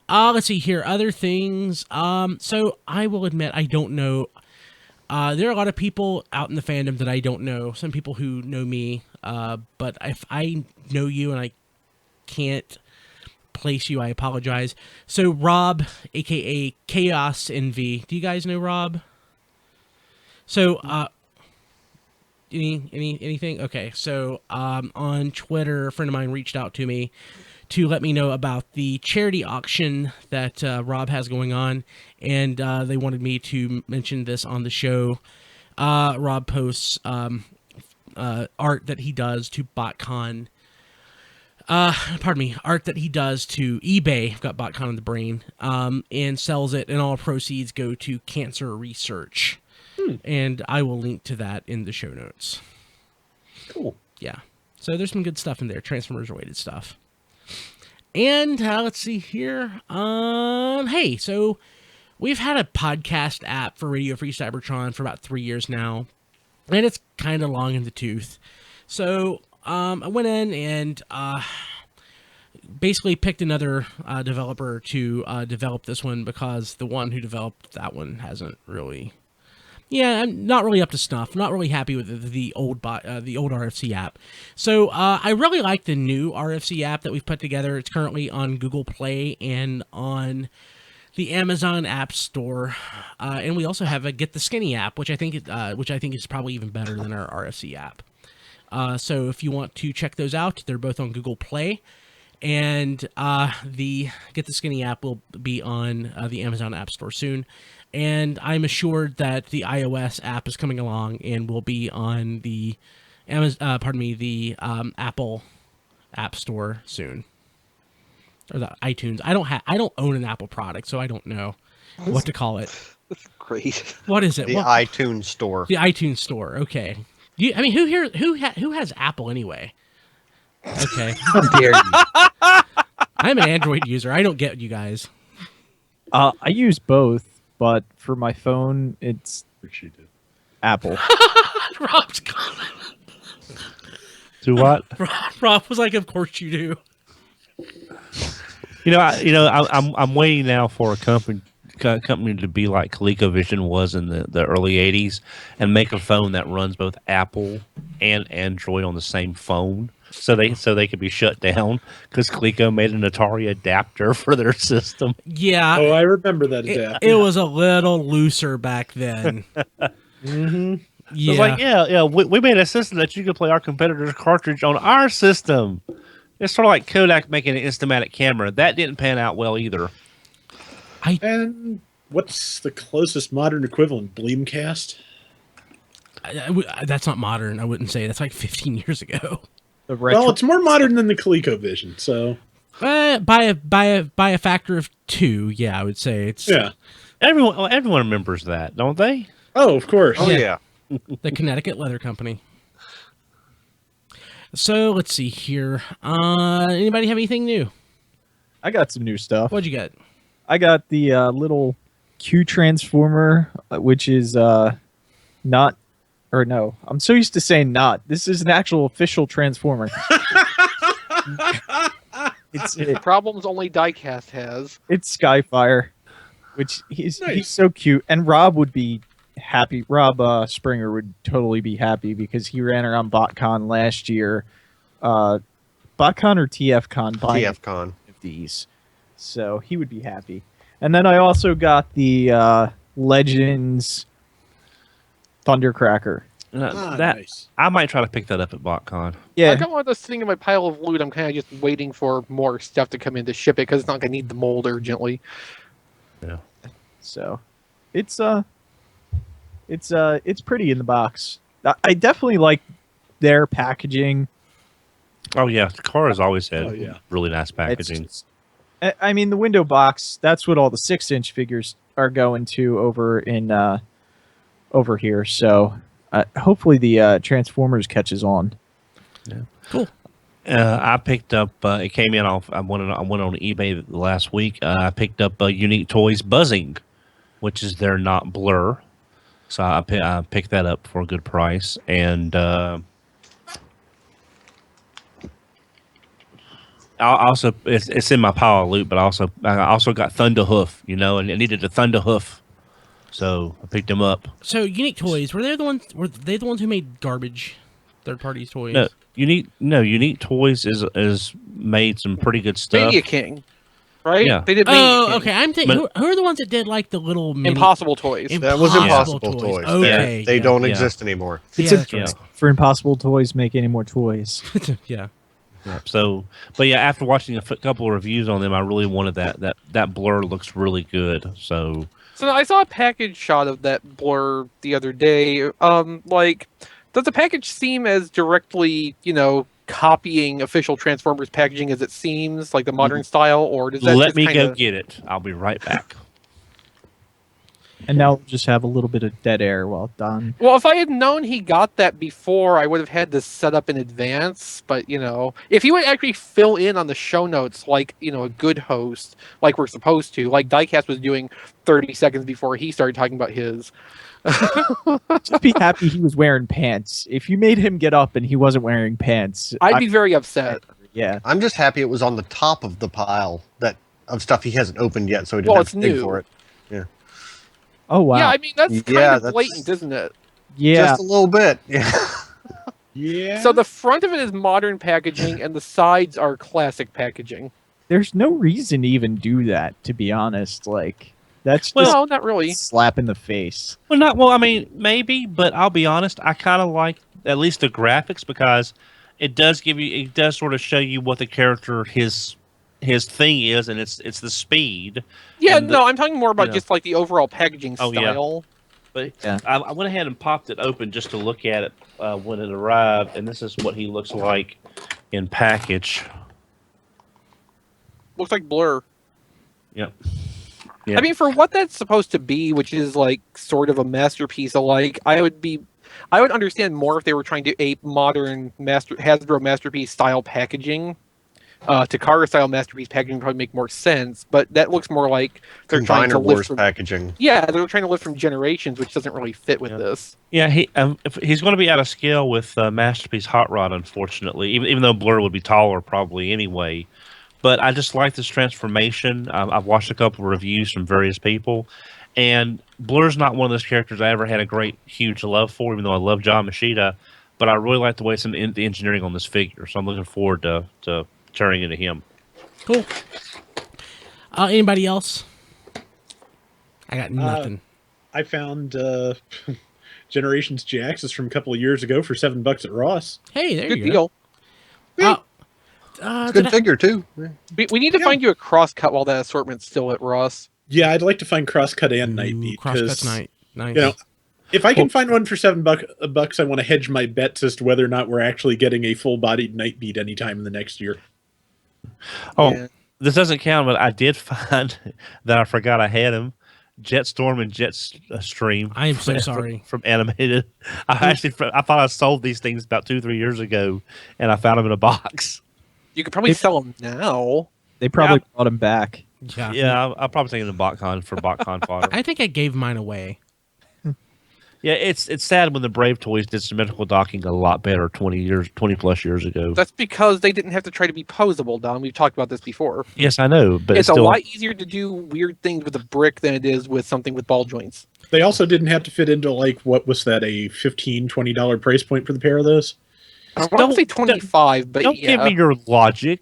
Let's see here. Other things. So I will admit I don't know. There are a lot of people out in the fandom that I don't know. Some people who know me. But if I know you and I can't place you, I apologize. So Rob, aka Chaos Envy. Do you guys know Rob? So anything? Okay. So on Twitter, a friend of mine reached out to me to let me know about the charity auction that Rob has going on, and they wanted me to mention this on the show. Rob posts art that he does to BotCon. Art that he does to eBay. I've got BotCon on the brain. And sells it, and all proceeds go to cancer research. And I will link to that in the show notes. Cool. Yeah. So there's some good stuff in there, Transformers related stuff. And let's see here. Hey, so we've had a podcast app for Radio Free Cybertron for about 3 years now, and it's kind of long in the tooth. So I went in and basically picked another developer to develop this one, because the one who developed that one hasn't really... Yeah, I'm not really up to snuff. Not really happy with the old RFC app. So I really like the new RFC app that we've put together. It's currently on Google Play and on the Amazon App Store, and we also have a Get the Skinny app, which I think is probably even better than our RFC app. So if you want to check those out, they're both on Google Play, and the Get the Skinny app will be on the Amazon App Store soon. And I'm assured that the iOS app is coming along and will be on the Apple App Store soon, or the iTunes. I don't own an Apple product, so I don't know what to call it. That's great. What is it? The iTunes Store. The iTunes Store. Okay. Who has Apple anyway? Okay. How dare you? I'm an Android user. I don't get you guys. I use both, but for my phone, it's Which you did. Apple. Rob's comment. Do what? Rob was like, "Of course you do." I'm waiting now for a company to be like ColecoVision was in the early '80s, and make a phone that runs both Apple and Android on the same phone, so they could be shut down because Coleco made an Atari adapter for their system. Yeah. Oh, I remember that adapter. It was a little looser back then. Mm-hmm. Yeah. It's like, we made a system that you could play our competitor's cartridge on our system. It's sort of like Kodak making an Instamatic camera. That didn't pan out well either. And what's the closest modern equivalent? Bleemcast? That's not modern. I wouldn't say. That's like 15 years ago. The retro- Well, it's more modern than the ColecoVision, so By a factor of 2, yeah, I would say it's yeah. Everyone remembers that, don't they? Oh, of course. Oh, yeah. the Connecticut Leather Company. So let's see here. Anybody have anything new? I got some new stuff. What'd you get? I got the little Q transformer, which is not, or no, I'm so used to saying not. This is an actual official transformer. it's Problems only Diecast has. it's Skyfire, which he's Nice. so cute, and Rob would be happy. Rob Springer would totally be happy because he ran around BotCon last year. BotCon or TFCon buying TFCon. these, so he would be happy. And then I also got the Legends Thundercracker. Nice. I might try to pick that up at BotCon. I Yeah, got one of those things in my pile of loot. I'm kind of just waiting for more stuff to come in to ship it because it's not going to need the mold urgently. Yeah. so it's pretty in the box. I definitely like their packaging. Oh yeah, the car has always had Oh, yeah. really nice It's packaging. just- I mean, the window box, that's what all the 6-inch figures are going to over here. So hopefully the Transformers catches on. Cool. I picked up. It came in off. I went on eBay last week. I picked up Unique Toys Buzzing, which is their not Blur. So I picked that up for a good price, and I also it's in my pile of loot, but I also got Thunderhoof, and I needed a Thunderhoof, so I picked him up. So Unique Toys, were they the ones who made garbage third party toys? No, Unique Toys is made some pretty good stuff. Mania King, right? Yeah. They did Mania Oh, King. okay. I'm thinking, who are the ones that did like the little mini Impossible Toys. That was Impossible Toys. Okay, They yeah. don't Yeah. exist anymore. It's Yeah, a that's right. for Impossible Toys make any more toys. Yeah. So, but yeah, after watching a couple of reviews on them, I really wanted that blur looks really good. So So I saw a package shot of that blur the other day. Does the package seem as directly, copying official Transformers packaging as it seems, like the modern style, or does that let just me kinda... go get it. I'll be right back. And now we'll just have a little bit of dead air while Don. Well, if I had known he got that before, I would have had this set up in advance. But, if he would actually fill in on the show notes like, a good host, like we're supposed to, like Diecast was doing 30 seconds before he started talking about his. Just be happy he was wearing pants. If you made him get up and he wasn't wearing pants, I'd be very upset. yeah. I'm just happy it was on the top of the pile of stuff he hasn't opened yet, so he didn't Well, have it's to dig new. for it. Oh wow. Yeah, I mean, that's kind Yeah, of that's- blatant, isn't it? yeah. Just a little bit. Yeah. Yeah. So the front of it is modern packaging, and the sides are classic packaging. There's no reason to even do that, to be honest. Like that's just No, not really. a slap in the face. I mean, maybe, but I'll be honest. I kind of like at least the graphics because it does sort of show you what the character his thing is, and it's the speed. Yeah, And no, I'm talking more about you know. just like the overall packaging Oh, yeah. style. But Yeah. I went ahead and popped it open just to look at it when it arrived, and this is what he looks like in package. Looks like Blur. Yep. Yeah. I mean, for what that's supposed to be, which is like sort of a masterpiece alike, I would understand more if they were trying to ape modern Hasbro masterpiece style packaging. Takara style masterpiece packaging would probably make more sense, but that looks more like they're trying to Combiner lift Wars from packaging. they're trying to lift from Generations, which doesn't really fit with Yeah. this. Yeah, he's going to be out of scale with Masterpiece Hot Rod, unfortunately. Even though Blur would be taller probably anyway, but I just like this transformation. I've watched a couple of reviews from various people, and Blur's not one of those characters I ever had a great, huge love for, even though I love John Machida. But I really like the way the engineering on this figure, so I'm looking forward to turning into him. Cool. Anybody else? I got nothing. I found Generations GX from a couple of years ago for $7 at Ross. Hey, there Good you go. deal. It's a good figure too. We need to find you a crosscut while that assortment's still at Ross. Yeah, I'd like to find Crosscut and Nightbeat. Crosscut's 'cause, nice. You know, if I can find one for $7, I want to hedge my bets as to whether or not we're actually getting a full-bodied Nightbeat anytime in the next year. Oh, Yeah. this doesn't count, but I did find that I forgot I had him. Jetstorm and Jetstream. I am so sorry. From Animated. I thought I sold these things about 2-3 years ago, and I found them in a box. You could probably sell them now. They probably brought him back. Yeah. Yeah, I'll probably take them to BotCon for BotCon fodder. I think I gave mine away. Yeah, it's sad when the Brave Toys did symmetrical docking a lot better 20 plus years ago. That's because they didn't have to try to be posable, Don. We've talked about this before. Yes, I know, but It's still, a lot easier to do weird things with a brick than it is with something with ball joints. They also didn't have to fit into, like, what was that, a $15, $20 price point for the pair of those? I want to say 25, but don't yeah. give me your logic.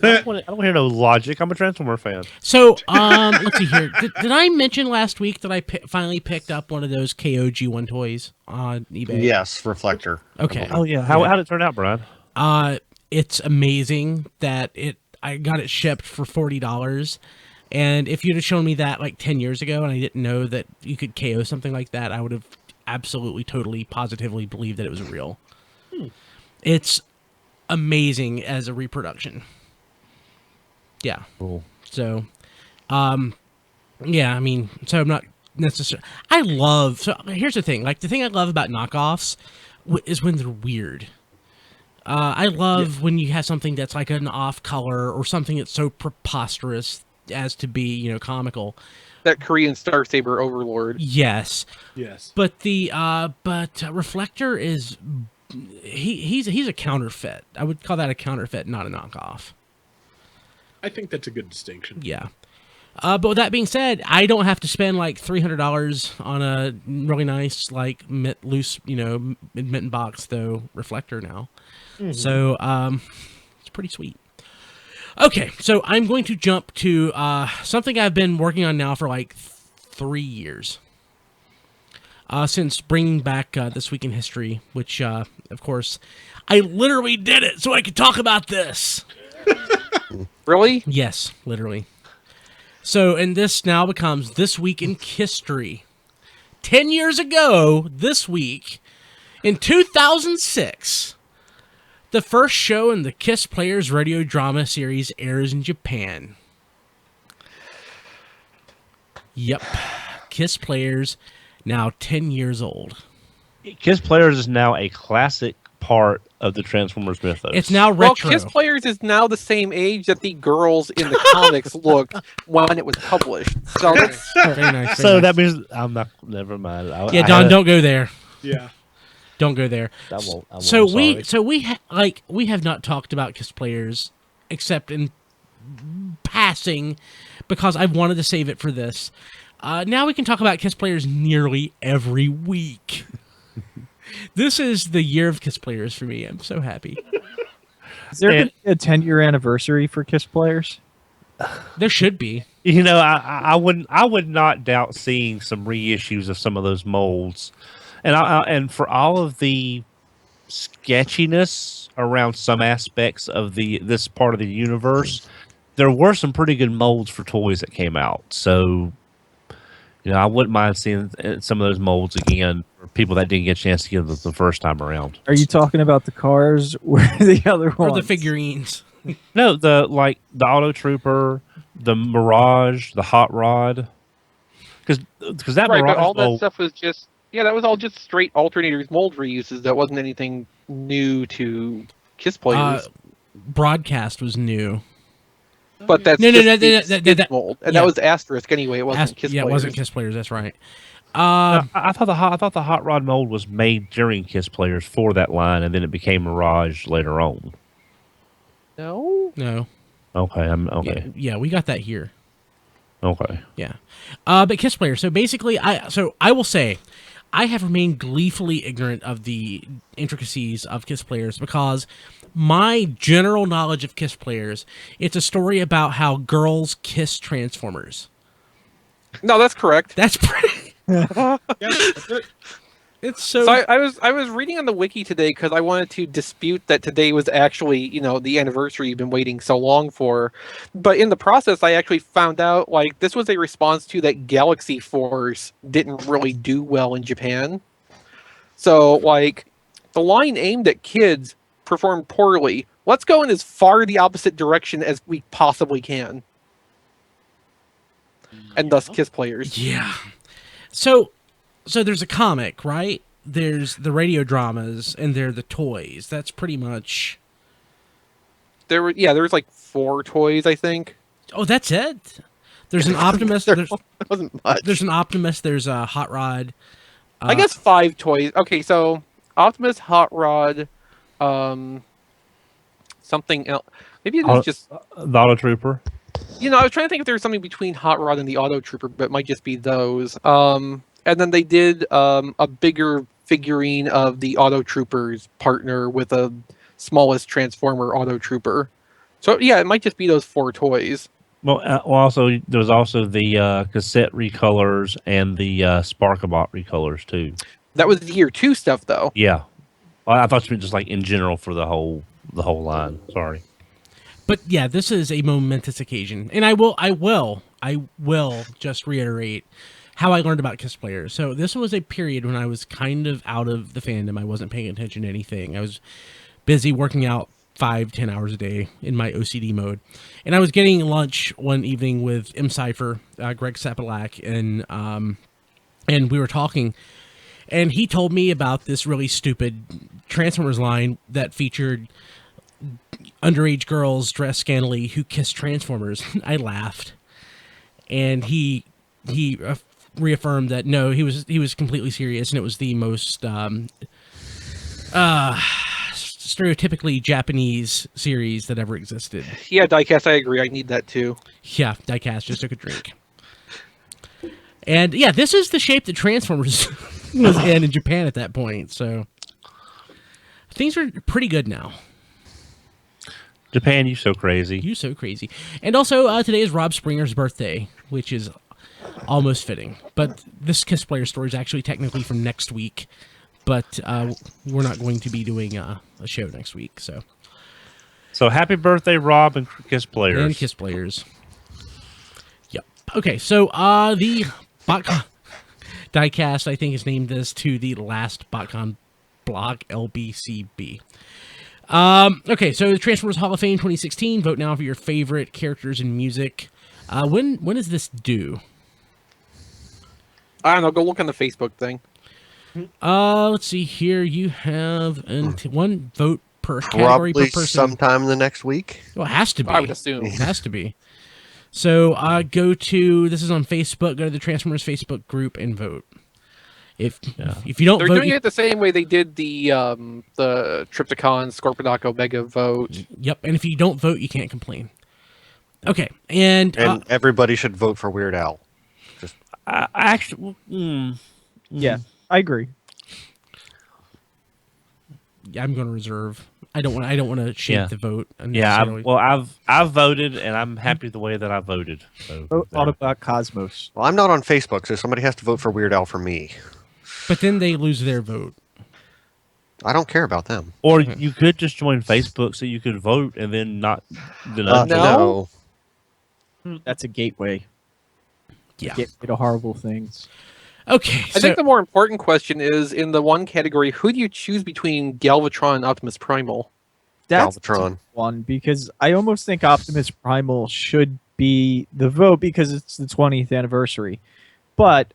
I don't want to hear no logic. I'm a Transformer fan. So, let's see here. Did I mention last week that I finally picked up one of those KOG1 toys on eBay? Yes, Reflector. Okay. Oh yeah, how did it turn out, Brian? It's amazing that I got it shipped for $40. And if you'd have shown me that like 10 years ago and I didn't know that you could KO something like that, I would have absolutely, totally, positively believed that it was real. It's amazing as a reproduction. Yeah. Cool. So, yeah, I mean, so I'm not necessarily. So here's the thing. Like, the thing I love about knockoffs is when they're weird. I love when you have something that's like an off color or something that's so preposterous as to be, comical. That Korean Star Saber Overlord. Yes. Yes. But Reflector is he's a counterfeit. I would call that a counterfeit, not a knockoff. I think that's a good distinction. Yeah. But with that being said, I don't have to spend like $300 on a really nice, like loose, mitten box though reflector now. So it's pretty sweet. Okay, so I'm going to jump to something I've been working on now for like 3 years. Since bringing back This Week in History, which, of course, I literally did it so I could talk about this. Really? Yes, literally. So, and this now becomes This Week in History. 10 years ago, this week, in 2006, the first show in the KISS Players radio drama series airs in Japan. Yep. KISS Players, now 10 years old. Kiss Players is now a classic part of the Transformers mythos. It's now Well, retro. Kiss Players is now the same age that the girls in the comics looked when it was published. So that's Very nice. So very that nice. means I'm not. Never mind. Yeah, Don, don't go there. Yeah. Don't go there. I won't. So I'm we have not talked about KISS Players except in passing because I wanted to save it for this. Now we can talk about KISS Players nearly every week. This is the year of KISS Players for me. I'm so happy. Is there And- a 10-year anniversary for KISS Players? There should be. I would not doubt seeing some reissues of some of those molds, and for all of the sketchiness around some aspects of this part of the universe, there were some pretty good molds for toys that came out. So, I wouldn't mind seeing some of those molds again for people that didn't get a chance to get them the first time around. Are you talking about the cars or the other Or ones? the figurines. No, the Auto Trooper, the Mirage, the Hot Rod, because that right, Mirage but all that mold, stuff was just that was all just straight alternators mold reuses. That wasn't anything new to Kiss Players. Broadcast was new. but that's No, just no, the no, skid mold, and yeah. that was Asterisk anyway. It wasn't Kiss Yeah, it Players. wasn't KISS Players. That's right. I thought the Hot Rod mold was made during Kiss Players for that line, and then it became Mirage later on. No. No. Okay, I'm okay. Yeah, we got that here. Okay. Yeah. But KISS Players. So basically, I will say, I have remained gleefully ignorant of the intricacies of KISS Players because my general knowledge of KISS Players, it's a story about how girls kiss Transformers. No, that's correct. That's pretty. Yeah, that's it. It's so. So I was reading on the wiki today because I wanted to dispute that today was actually the anniversary you've been waiting so long for, but in the process I actually found out like this was a response to that Galaxy Force didn't really do well in Japan. So like the line aimed at kids performed poorly. Let's go in as far the opposite direction as we possibly can, and thus Kiss Players. Yeah. So there's a comic, right? There's the radio dramas, and there are the toys. That's pretty much. There was like 4 toys I think. Oh, that's it. There's an Optimus. There wasn't much. There's an Optimus. There's a Hot Rod. I guess 5 toys. Okay, so Optimus, Hot Rod, something else. Maybe it was just. The Auto Trooper. I was trying to think if there was something between Hot Rod and the Auto Trooper, but it might just be those. And then they did a bigger figurine of the Auto Trooper's partner with a smallest Transformer Auto Trooper. So yeah, it might just be those 4 toys. Well, also there was also the cassette recolors and the Sparkabot recolors too. That was the year 2 stuff, though. Yeah, well, I thought you meant just like in general for the whole line. Sorry. But yeah, this is a momentous occasion, and I will just reiterate how I learned about KISS Players. So this was a period when I was kind of out of the fandom. I wasn't paying attention to anything. I was busy working out 5-10 hours a day in my OCD mode, and I was getting lunch one evening with M. Cypher, Greg Sapalak, and we were talking, and he told me about this really stupid Transformers line that featured underage girls dressed scantily who kissed Transformers. I laughed, and he reaffirmed that no, he was completely serious, and it was the most stereotypically Japanese series that ever existed. Yeah, Diecast, I agree. I need that too. Yeah, Diecast just took a drink. And yeah, this is the shape that Transformers was in Japan at that point. So things are pretty good now. Japan, you so crazy. You so crazy. And also, today is Rob Springer's birthday, which is almost fitting. But this Kiss Player story is actually technically from next week. But we're not going to be doing a show next week. So happy birthday, Rob and Kiss Players. And Kiss Players. Yep. Okay, so the BotCon Diecast, I think, has named this to the last BotCon blog, LBCB. Okay, so the Transformers Hall of Fame 2016. Vote now for your favorite characters and music. When is this due? I don't know. Go look on the Facebook thing. Let's see here. You have one vote per category per Probably person. sometime in the next week. Well, it has to be. I would assume. It has to be. So go to, this is on Facebook, go to the Transformers Facebook group and vote. If you don't They're vote, doing it the same way they did the Triptychon Scorponok Omega vote. Yep, and if you don't vote, you can't complain. Okay, and everybody should vote for Weird Al. Actually, Yeah, I agree. I'm going to reserve. I don't want to shape the vote. yeah. unnecessarily. I've voted, and I'm happy the way that I voted. So, Vote Autobot Cosmos. Well, I'm not on Facebook, so somebody has to vote for Weird Al for me. But then they lose their vote. I don't care about them. or you could just join Facebook so you could vote and then not. No. No. That's a gateway. Yeah. Get to horrible things. Okay, I so think the more important question is, in the one category, who do you choose between Galvatron and Optimus Primal? That's Galvatron. one, because I almost think Optimus Primal should be the vote because it's the 20th anniversary. But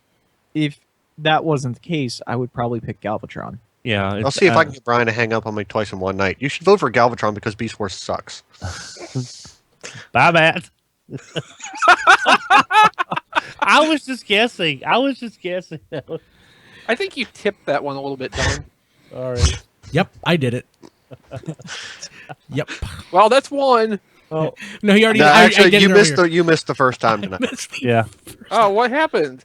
if that wasn't the case, I would probably pick Galvatron. Yeah, I'll see if I can get Brian to hang up on me twice in one night. You should vote for Galvatron because Beast Wars sucks. Bye, Matt. I was just guessing. I think you tipped that one a little bit, Don. All right. yep, I did it. Yep. Well, that's one. Oh, No, you already. No, I actually, did you it missed earlier. you missed the first time tonight. yeah. Oh, what happened?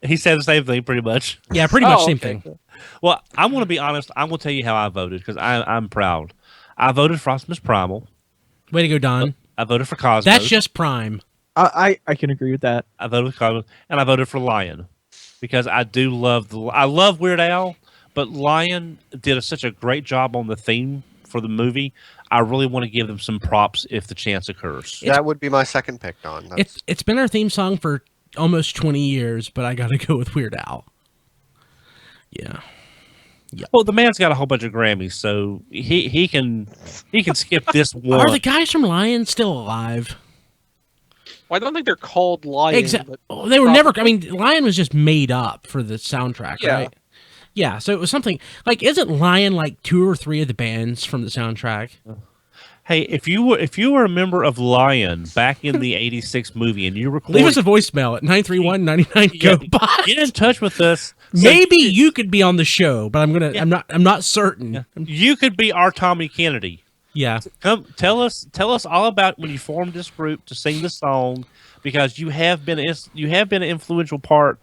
He said the same thing pretty much. Yeah, pretty much Oh, same okay. thing. Well, I'm going to be honest. I'm going to tell you how I voted because I'm proud. I voted for Optimus Primal. Way to go, Don. I voted for Cosmos. That's just Prime. I can agree with that. I voted for Cosmos, and I voted for Lion because I do love I love Weird Al, but Lion did such a great job on the theme for the movie. I really want to give them some props if the chance occurs. That would be my second pick, Don. It's been our theme song for almost 20 years, but I got to go with Weird Al. Yeah. Well, the man's got a whole bunch of Grammys, so he can skip this one. Are the guys from Lion still alive? Well, I don't think they're called Lion. Exactly. but They were never. I probably. mean, Lion was just made up for the soundtrack, Yeah. right? Yeah. So it was something like, isn't Lion like 2 or 3 of the bands from the soundtrack? Hey, if you were a member of Lion back in the '86 movie and you recorded, Leave us a voicemail at 931-99 Yeah, go. get in touch with us. Maybe you could be on the show, but I'm not certain. You could be our Tommy Kennedy. Yeah. Come tell us all about when you formed this group to sing the song, because you have been an influential part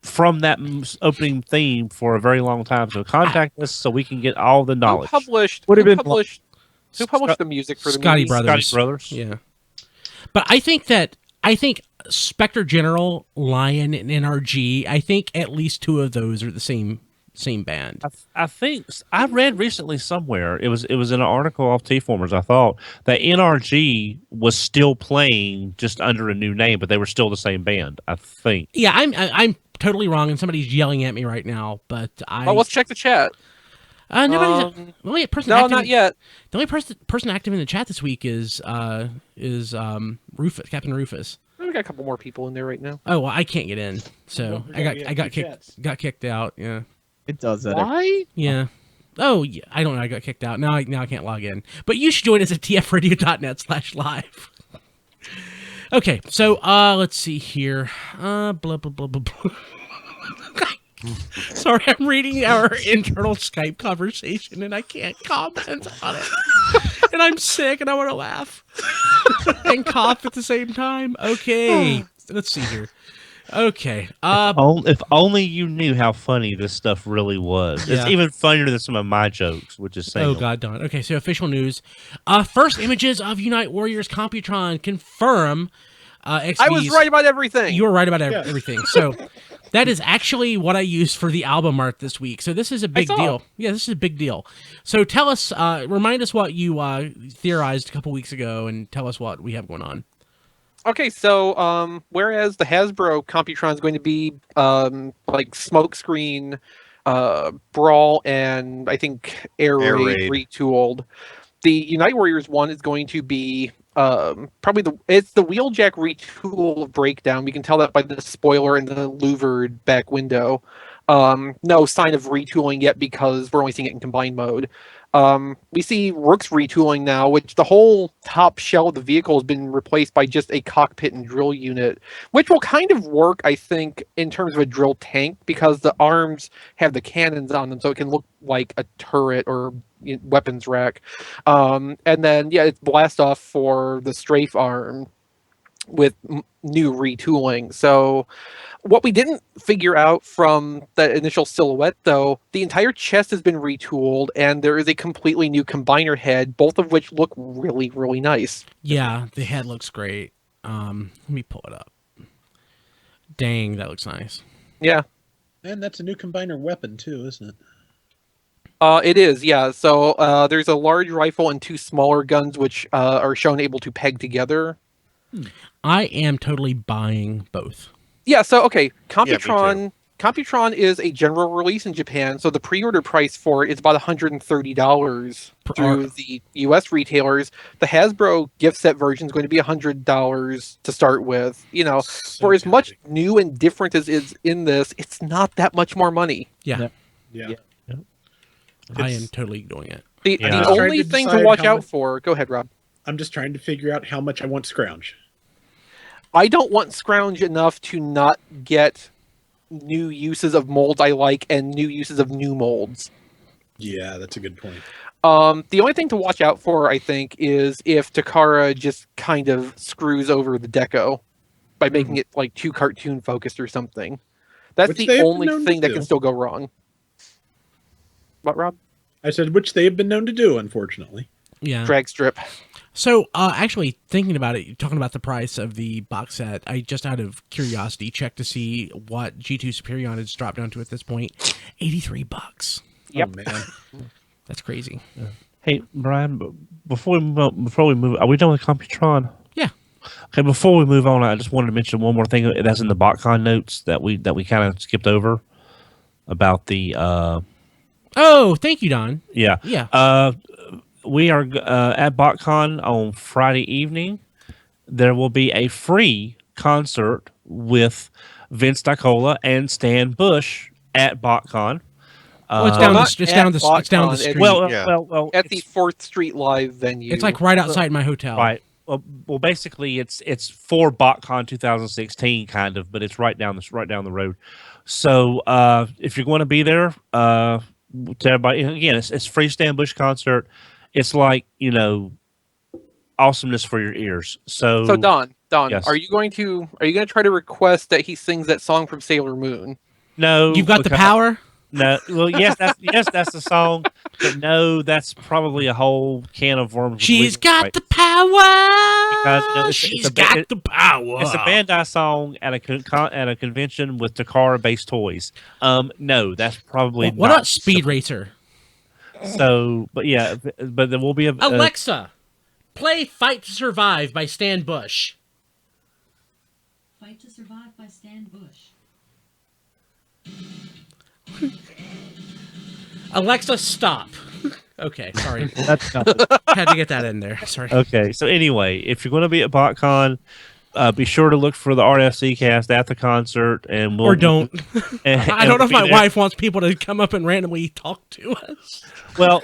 from that opening theme for a very long time. So contact us so we can get all the knowledge. Who published the music for the Scotty movie? Brothers. Scotty Brothers. Yeah. But I think Spectre General, Lion, and NRG, I think at least 2 of those are the same band. I think I read recently somewhere it was in an article off T-Formers. I thought that NRG was still playing just under a new name, but they were still the same band. I think. Yeah, I'm totally wrong, and somebody's yelling at me right now. But Oh, let's check the chat. nobody's the only person No, active, not yet. The only person active in the chat this week is Rufus, Captain Rufus. We got a couple more people in there right now. Oh, well, I can't get in, so No, I got kicked out. Yeah. It does that. Why? Yeah. Oh, yeah. I don't know. I got kicked out. Now I can't log in. But you should join us at tfradio.net/live. Okay, so let's see here. Blah blah blah blah blah. Sorry, I'm reading our internal Skype conversation and I can't comment on it. And I'm sick and I want to laugh and cough at the same time. Okay, let's see here. Okay, If only you knew how funny this stuff really was. Yeah. It's even funnier than some of my jokes, which is saying. oh god, Don. Okay, so official news. First images of Unite Warriors Computron confirm. XV's, I was right about everything. You were right about everything. So that is actually what I used for the album art this week. So this is a big saw. deal. Yeah, this is a big deal. So tell us, remind us what you theorized a couple weeks ago, and tell us what we have going on. Okay, so whereas the Hasbro Computron is going to be like smokescreen, brawl, and I think air raid retooled, the Unite Warriors one is going to be probably it's the Wheeljack retool breakdown. We can tell that by the spoiler and the louvered back window. No sign of retooling yet because we're only seeing it in combined mode. We see Rook's retooling now, which the whole top shell of the vehicle has been replaced by just a cockpit and drill unit, which will kind of work, I think, in terms of a drill tank because the arms have the cannons on them, so it can look like a turret or weapons rack. And then, yeah, it's blast off for the strafe arm with new retooling. So what we didn't figure out from the initial silhouette, though, the entire chest has been retooled, and there is a completely new combiner head, both of which look really, really nice. Yeah, the head looks great. Let me pull it up. Dang, that looks nice. Yeah. And that's a new combiner weapon too, isn't it? It is, yeah. So there's a large rifle and two smaller guns, which are shown able to peg together. I am totally buying both. Yeah, so okay, Yeah, me Computron is a general release in Japan, so the pre-order price for it is about $130 through the US retailers. The Hasbro gift set version is going to be $100 to start with. You know, for as much new and different as is in this, it's not that much more money. Yeah, Yeah. I am totally doing it. The Yeah. only Trying to thing to decide watch how out much- for, go ahead, Rob. I'm just trying to figure out how much I want Scrounge. I don't want Scrounge enough to not get new uses of molds I like and new uses of new molds. Yeah, that's a good point. The only thing to watch out for, I think, is if Takara just kind of screws over the deco by making it like too cartoon focused or something. That's Which they the have only been known thing to that do. can still go wrong. What, Rob? I said which they have been known to do, unfortunately. Yeah. Drag strip. So, actually, thinking about it, talking about the price of the box set, I just out of curiosity checked to see what G2 Superion has dropped down to at this point. $83. Yep. Oh man. That's crazy. Hey, Brian, before we move, are we done with Computron? Yeah. Okay, before we move on, I just wanted to mention one more thing that's in the BotCon notes that we kind of skipped over about the Oh, thank you, Don. yeah. Yeah. We are at BotCon on Friday evening. There will be a free concert with Vince Dicola and Stan Bush at BotCon. Well, it's Well, down the not st- it's at down the it's down the BotCon, street. Well, Yeah. well, At the it's- 4th Street Live venue. It's like right outside my hotel. right. Well, basically, it's for BotCon 2016, kind of, but it's right down the road. So, if you're going to be there, to everybody, again, it's free Stan Bush concert. It's like, awesomeness for your ears. So, So Don, Yes. are you going to try to request that he sings that song from Sailor Moon? no, You've got the because- power. No, well, yes, that's the song, but no, that's probably a whole can of worms. with She's legal got rights. the power. Because, it's She's a got the power. It's a Bandai song at a convention with Takara-based toys. No, that's probably What not about Speed Racer? So, but yeah, but there will be a Alexa, play "Fight to Survive" by Stan Bush. Fight to Survive by Stan Bush. Alexa, stop. Okay, sorry. That's nothing. Had to get that in there. Sorry. Okay, so anyway, if you're going to be at BotCon, be sure to look for the RFC cast at the concert, and we'll Or don't. and I don't know if we'll my be there. wife wants people to come up and randomly talk to us. Well,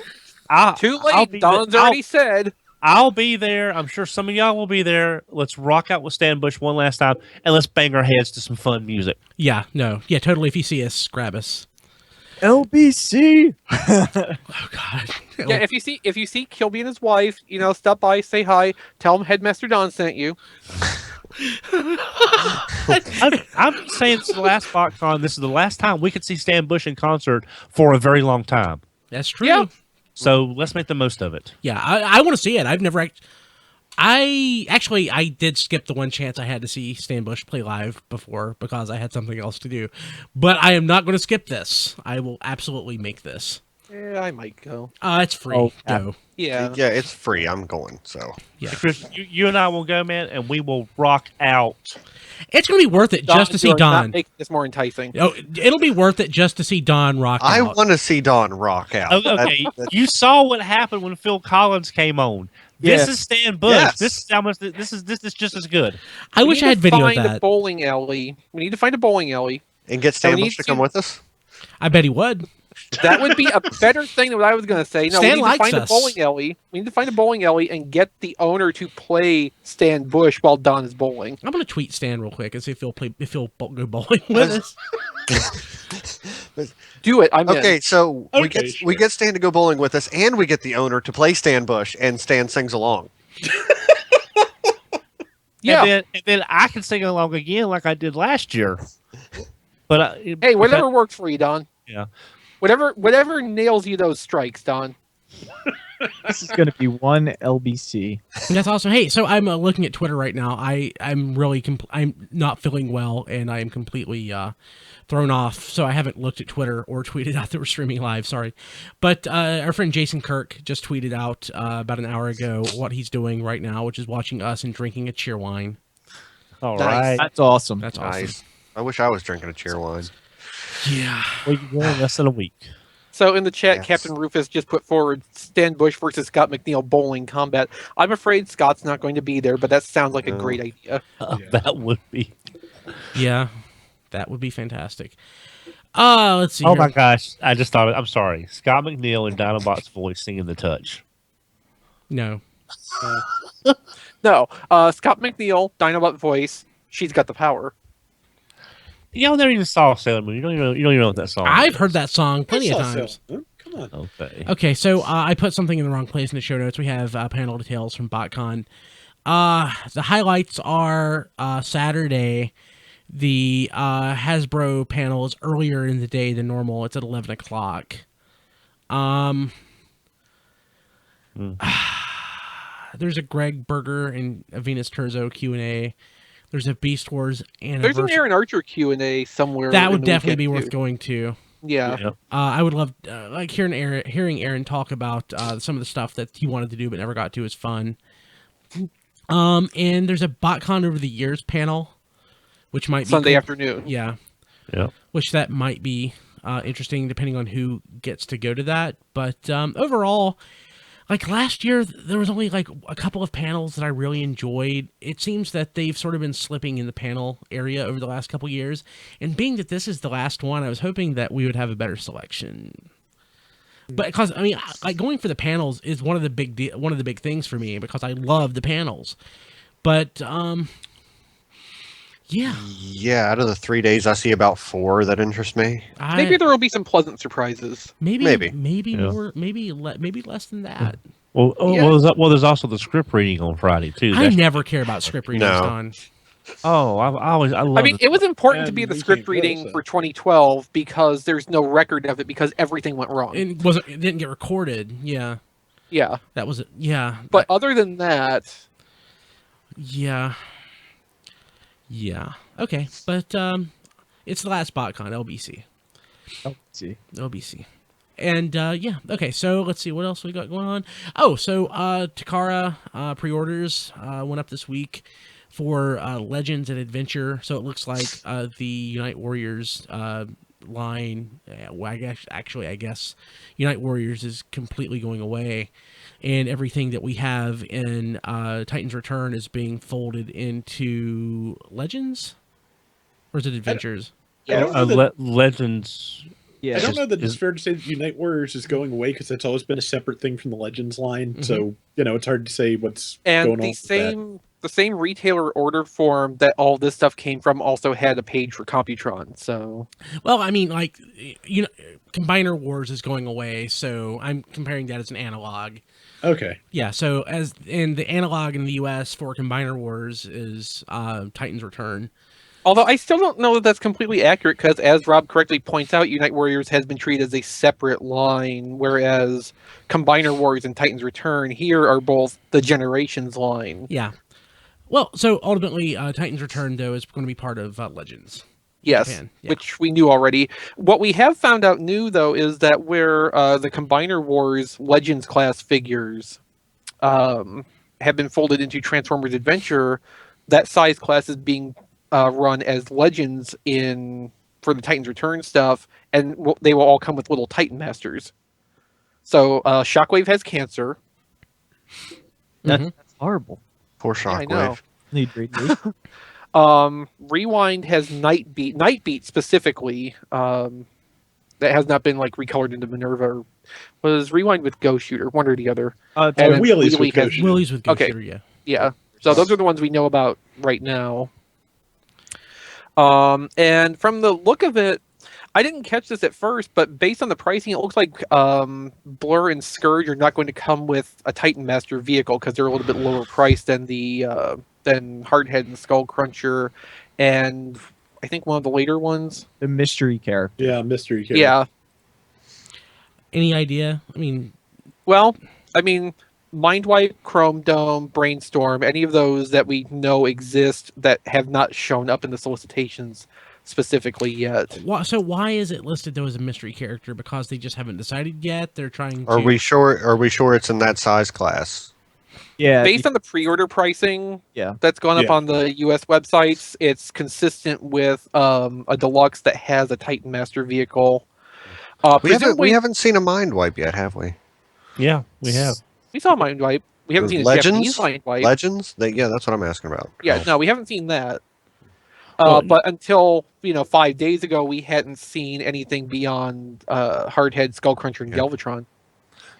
Too late. I'll be Don's there. already said. I'll be there. I'm sure some of y'all will be there. Let's rock out with Stan Bush one last time, and let's bang our heads to some fun music. Yeah, no. Yeah, totally. If you see us, grab us. LBC. Oh, God. Yeah, if you see Kilby and his wife, stop by, say hi, tell him Headmaster Don sent you. I'm saying this is the last BotCon. This is the last time we could see Stan Bush in concert for a very long time. That's true. Yeah. So let's make the most of it. Yeah, I want to see it. I've never. I did skip the one chance I had to see Stan Bush play live before because I had something else to do. But I am not going to skip this. I will absolutely make this. Yeah, I might go. It's free. Oh, Go. Yeah. Yeah, it's free. I'm going. So Yeah. Chris, you and I will go, man, and we will rock out. It's going to be worth it just to see you are not Don. making this more enticing. Oh, it'll be worth it just to see Don rock I out. want to see Don rock out. Okay, you saw what happened when Phil Collins came on. This Yes. is Stan Bush. Yes. This is how much. This is just as good. I wish I had video of find a that. bowling alley. We need to find a bowling alley. And get Stan we Bush need to come to- with us. I bet he would. That would be a better thing than what I was going to say. No, Stan we need to likes find us. a bowling alley. We need to find a bowling alley and get the owner to play Stan Bush while Don is bowling. I'm going to tweet Stan real quick and see if he'll go bowling with us. Do it. I'm Okay, in. so we Okay, we sure. get Stan to go bowling with us, and we get the owner to play Stan Bush, and Stan sings along. Yeah. And then I can sing along again like I did last year. But Hey, whatever works for you, Don. Yeah. Whatever nails you those strikes, Don. This is going to be one LBC. That's awesome. Hey, so I'm looking at Twitter right now. I'm really I'm not feeling well, and I am completely thrown off. So I haven't looked at Twitter or tweeted out that we're streaming live. Sorry, but our friend Jason Kirk just tweeted out about an hour ago what he's doing right now, which is watching us and drinking a cheer wine. all Nice. right. That's awesome. That's awesome. Nice. I wish I was drinking a cheer wine. Yeah. Well, you're going less than a week. So in the chat, Yes. Captain Rufus just put forward Stan Bush versus Scott McNeil bowling combat. I'm afraid Scott's not going to be there, but that sounds like a No. great idea. That would be. Yeah, that would be fantastic. Let's see. Oh here. my gosh! I just thought. I'm sorry. Scott McNeil and Dinobot's voice singing "The Touch." No. No, Scott McNeil, Dinobot voice. She's got the power. Y'all never even saw Sailor Moon. You don't even know what that song. I've is. heard that song plenty of I saw times. Sailor Moon. Come on. Okay. Okay, so I put something in the wrong place in the show notes. We have panel details from BotCon. The highlights are Saturday. The Hasbro panel is earlier in the day than normal. It's at 11 o'clock. There's a Greg Berger and a Venus Terzo Q&A. There's a Beast Wars anniversary. There's an Aaron Archer Q&A somewhere. That in would the definitely be weekend, worth too. going to. Yeah. Yeah. I would love like hearing Aaron talk about some of the stuff that he wanted to do but never got to is fun. And there's a BotCon over the years panel, which might be Sunday cool. afternoon. Yeah, Yeah. which that might be interesting depending on who gets to go to that. But overall, like last year, there was only like a couple of panels that I really enjoyed. It seems that they've sort of been slipping in the panel area over the last couple years. And being that this is the last one, I was hoping that we would have a better selection. But because I mean, like going for the panels is one of the big things for me because I love the panels. But yeah, Yeah, out of the 3 days, I see about 4 that interest me. Maybe there will be some pleasant surprises. maybe Yeah. more, maybe less than that. Well, Yeah. there's also the script reading on Friday too. I That's- never care about script readings, No. Don. I love. I mean, it was important to And be the we script can't go, reading so. for 2012 because there's no record of it because everything went wrong. It didn't get recorded. Yeah, Yeah. that was it. Yeah, But other than that, yeah. Okay, but it's the last BotCon LBC. LBC. And yeah, okay, so let's see what else we got going on. Oh, so Takara pre-orders went up this week for Legends and Adventure. So it looks like the Unite Warriors line. Well, I guess Unite Warriors is completely going away, and everything that we have in Titan's Return is being folded into Legends, or is it Adventures? I don't know that- Legends. Yeah. I don't know that is- it's fair to say that Unite Warriors is going away because that's always been a separate thing from the Legends line. Mhm. So it's hard to say what's And going on. the with that. same retailer order form that all this stuff came from also had a page for Computron. So Well, I mean, like, Combiner Wars is going away, so I'm comparing that as an analog. Okay. Yeah, so as in the analog in the U.S. for Combiner Wars is Titan's Return. although I still don't know that that's completely accurate because, as Rob correctly points out, Unite Warriors has been treated as a separate line, whereas Combiner Warriors and Titan's Return here are both the Generations line. Yeah. Well, so ultimately, Titan's Return, though, is going to be part of Legends. Yes, Japan, yeah. which we knew already. What we have found out new, though, is that where the Combiner Wars Legends class figures have been folded into Transformers Adventure, that size class is being run as Legends for the Titans Return stuff, and they will all come with little Titan Masters. So Shockwave has cancer. Mhm. That's horrible. Poor Yeah, I know. Shockwave. Need radiation. Rewind has Nightbeat specifically. That has not been like recolored into Minerva. Or was Rewind with Ghost Shooter, one or the other. Uh, And then Wheelies Wheelie with has- Ghost Shooter. Willie's with Ghost Okay. Shooter, yeah. Yeah. So those are the ones we know about right now. And from the look of it, I didn't catch this at first, but based on the pricing, it looks like Blur and Scourge are not going to come with a Titan Master vehicle because they're a little bit lower priced than than Hardhead and Skull Cruncher, and I think one of the later ones. the mystery character. Yeah, mystery character. Yeah. Any idea? I mean, Well, I mean, Mindwipe, Chrome Dome, Brainstorm, any of those that we know exist that have not shown up in the solicitations specifically yet. so why is it listed, though, as a mystery character? Because they just haven't decided yet? They're trying to... Are we sure? Are we sure it's in that size class? Yeah. Based on the pre-order pricing Yeah. that's gone up Yeah. on the US websites, it's consistent with a deluxe that has a Titan Master vehicle. We Presumably, haven't seen a mind wipe yet, have we? Yeah, we have. we saw Mindwipe. We haven't seen a Legends? Japanese Mindwipe. Legends? Yeah, that's what I'm asking about. Yeah, Oh. no, we haven't seen that. Well, But until 5 days ago, we hadn't seen anything beyond Hardhead, Skullcruncher, and Yeah. Galvatron.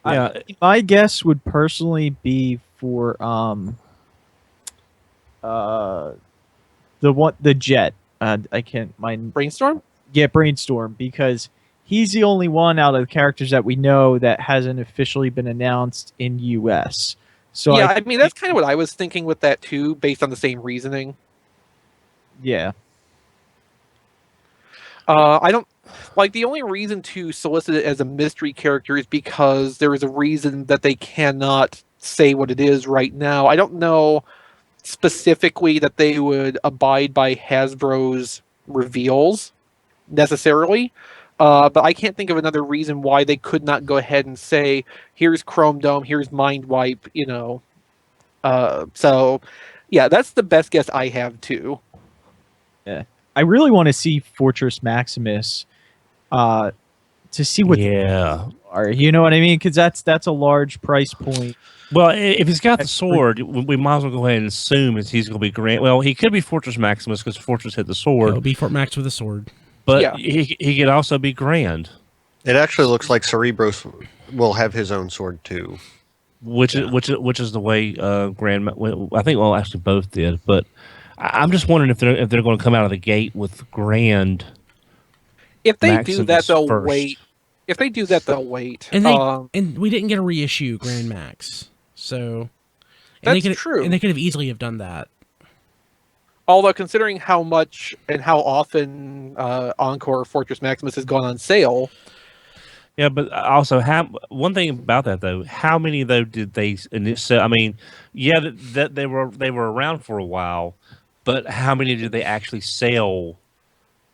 Yeah, My guess would personally be for the Jet. I can't mind. Brainstorm? Yeah, Brainstorm, because he's the only one out of the characters that we know that hasn't officially been announced in US. So yeah, I mean that's kind of what I was thinking with that too, based on the same reasoning. yeah. I don't like the only reason to solicit it as a mystery character is because there is a reason that they cannot say what it is right now. I don't know specifically that they would abide by Hasbro's reveals necessarily. But I can't think of another reason why they could not go ahead and say, here's Chrome Dome, here's Mindwipe, So, yeah, that's the best guess I have, too. I really want to see Fortress Maximus to see what they yeah. are. You know what I mean? Because that's a large price point. Well, if he's got the That's sword, we might as well go ahead and assume that he's going to be Grant. Well, he could be Fortress Maximus because Fortress had the sword, It'll be Fort Max with a sword. but Yeah. he could also be Grand, It actually looks like Cerebros will have his own sword too. which is the way Grand. I think actually both did, but I'm just wondering if they're going to come out of the gate with Grand. If they do Maximus that, they'll first. wait. If they do that, they'll wait. And and we didn't get a reissue Grand Max, so That's they could, true. And they could have easily have done that. Although, considering how much and how often Encore Fortress Maximus has gone on sale, Yeah, but also, one thing about that though, how many though did they sell? I mean, yeah, that they were around for a while, but how many did they actually sell?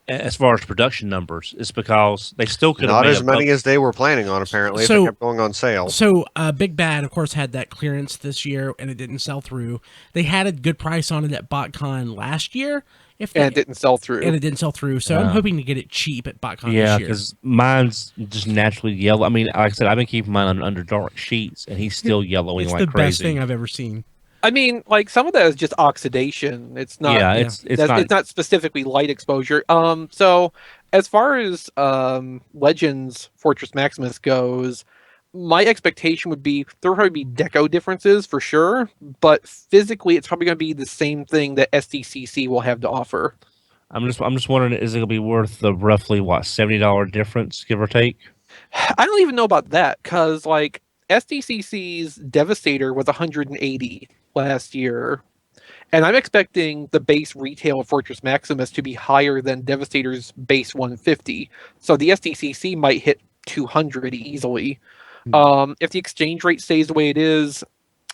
As far as production numbers, it's because they still could have Not made as many as they were planning on, apparently, if So- it kept going on sale. So Big Bad, of course, had that clearance this year, and it didn't sell through. They had a good price on it at BotCon last year, and it didn't sell through. and it didn't sell through. So I'm Yeah. hoping to get it cheap at BotCon Yeah, this year. because mine's just naturally yellow. I mean, like I said, I've been keeping mine under dark sheets, and he's still yellowing It's like the crazy. best thing I've ever seen. I mean, like some of that is just oxidation. It's not. Yeah, it's It's not. not specifically light exposure. So As far as Legends Fortress Maximus goes, my expectation would be there will probably be deco differences for sure, but physically it's probably going to be the same thing that SDCC will have to offer. I'm just wondering, is it gonna be worth the roughly what $70 difference, give or take? I don't even know about that because like SDCC's Devastator was 180 last year, and I'm expecting the base retail of Fortress Maximus to be higher than Devastator's base 150. So the SDCC might hit 200 easily. If the exchange rate stays the way it is,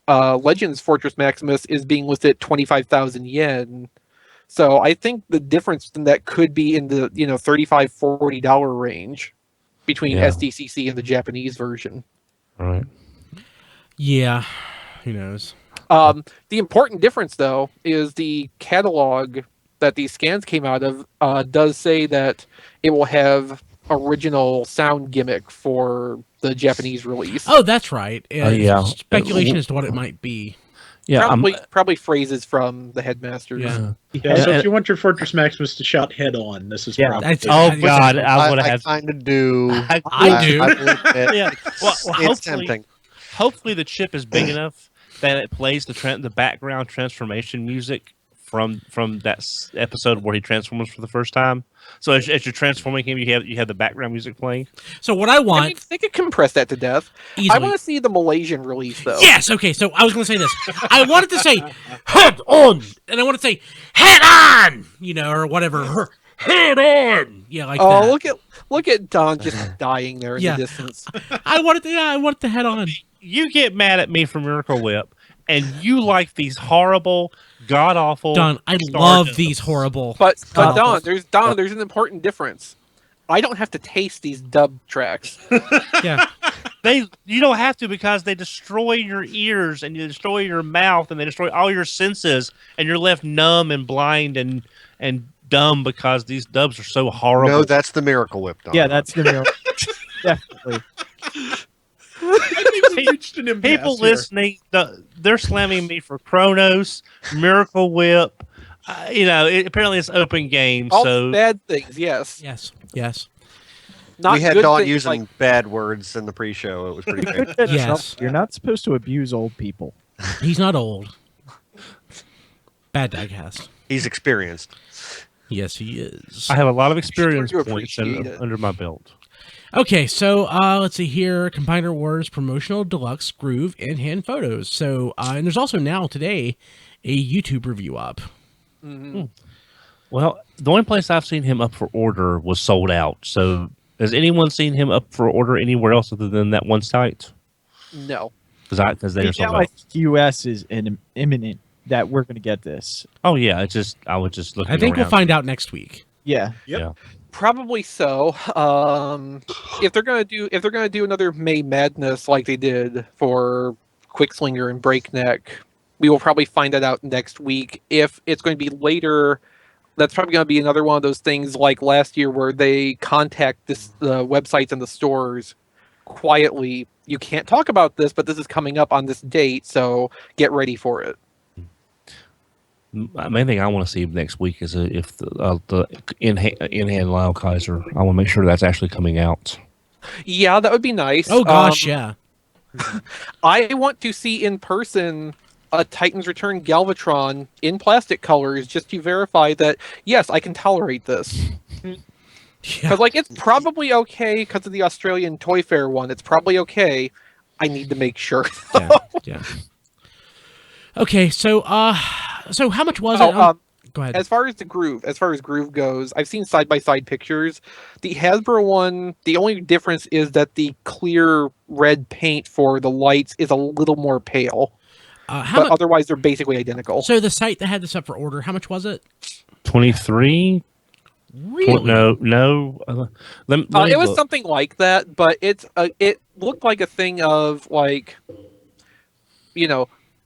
Legends Fortress Maximus is being listed at 25,000 yen. So I think the difference in that could be in the $35-$40 range between Yeah. SDCC and the Japanese version. All right. Yeah, who knows? The important difference, though, is the catalog that these scans came out of does say that it will have original sound gimmick for the Japanese release. Oh, that's right. yeah. Speculation as to what it might be. Yeah. Probably phrases from the headmasters. Yeah. Yeah, so if you want your Fortress Maximus to shout head on, this is probably That's- Oh I- God, I would I have. kind of do. I do. I will admit, Yeah. Well, it's hopefully, tempting. hopefully the chip is big enough that it plays the background transformation music from that episode where he transforms for the first time. So as you're transforming him, you have the background music playing. So what I I want mean, they could compress that to death. easily. I want to see the Malaysian release, though. Yes. Okay. So I was going to say this. I wanted to say head on, and I want to say head on. Or whatever. Head on. Yeah, like Oh, that. look at Don just dying there in Yeah. the distance. I wanted to head on. You get mad at me for Miracle Whip, and you like these horrible, god awful. Don, I love these horrible. But God-awful. there's an important difference. I don't have to taste these dub tracks. Yeah. You don't have to, because they destroy your ears and you destroy your mouth and they destroy all your senses, and you're left numb and blind and dumb because these dubs are so horrible. No, that's the Miracle Whip. Don. Yeah, that's the real. Definitely. We've reached an impasse People here. listening, they're slamming me for Chronos, Miracle Whip. Apparently it's open game, All so bad things, yes. Yes. Not we had good Dawn things using like bad words in the pre-show. It was pretty You good. could get in Yes. trouble. You're not supposed to abuse old people. He's not old. Bad diecast. He's experienced. Yes, he is. I have a lot of experience Sure do points appreciate it. under my belt. Okay, so let's see here. Combiner Wars Promotional Deluxe Groove and Hand Photos. So, and there's also now today a YouTube review up. Well, the only place I've seen him up for order was sold out. So, has anyone seen him up for order anywhere else other than that one site? no. Because they are sold Now I out. think US is imminent that we're going to get this. Oh yeah, I was just looking. I think we'll around. find out next week. Yeah. Yep. Yeah. Probably so. If they're gonna do another May Madness like they did for Quickslinger and Breakneck, we will probably find that out next week. If it's going to be later, that's probably going to be another one of those things like last year where they contact the websites and the stores quietly. You can't talk about this, but this is coming up on this date, so get ready for it. The main thing I want to see next week is if the in-hand Lyle Kaiser. I want to make sure that's actually coming out. Yeah, that would be nice. Oh gosh, yeah. I want to see in person a Titan's Return Galvatron in plastic colors just to verify that, yes, I can tolerate this. Yeah. Because, like, it's probably okay because of the Australian Toy Fair one. It's probably okay. I need to make sure. Yeah. Okay, so how much was it? Go ahead. As far as Groove goes, I've seen side-by-side pictures. The Hasbro one, the only difference is that the clear red paint for the lights is a little more pale. How But much? otherwise, they're basically identical. So the site that had this up for order, how much was it? 23? Really? No. Let me It was look. something like that, but it looked like a thing of, like,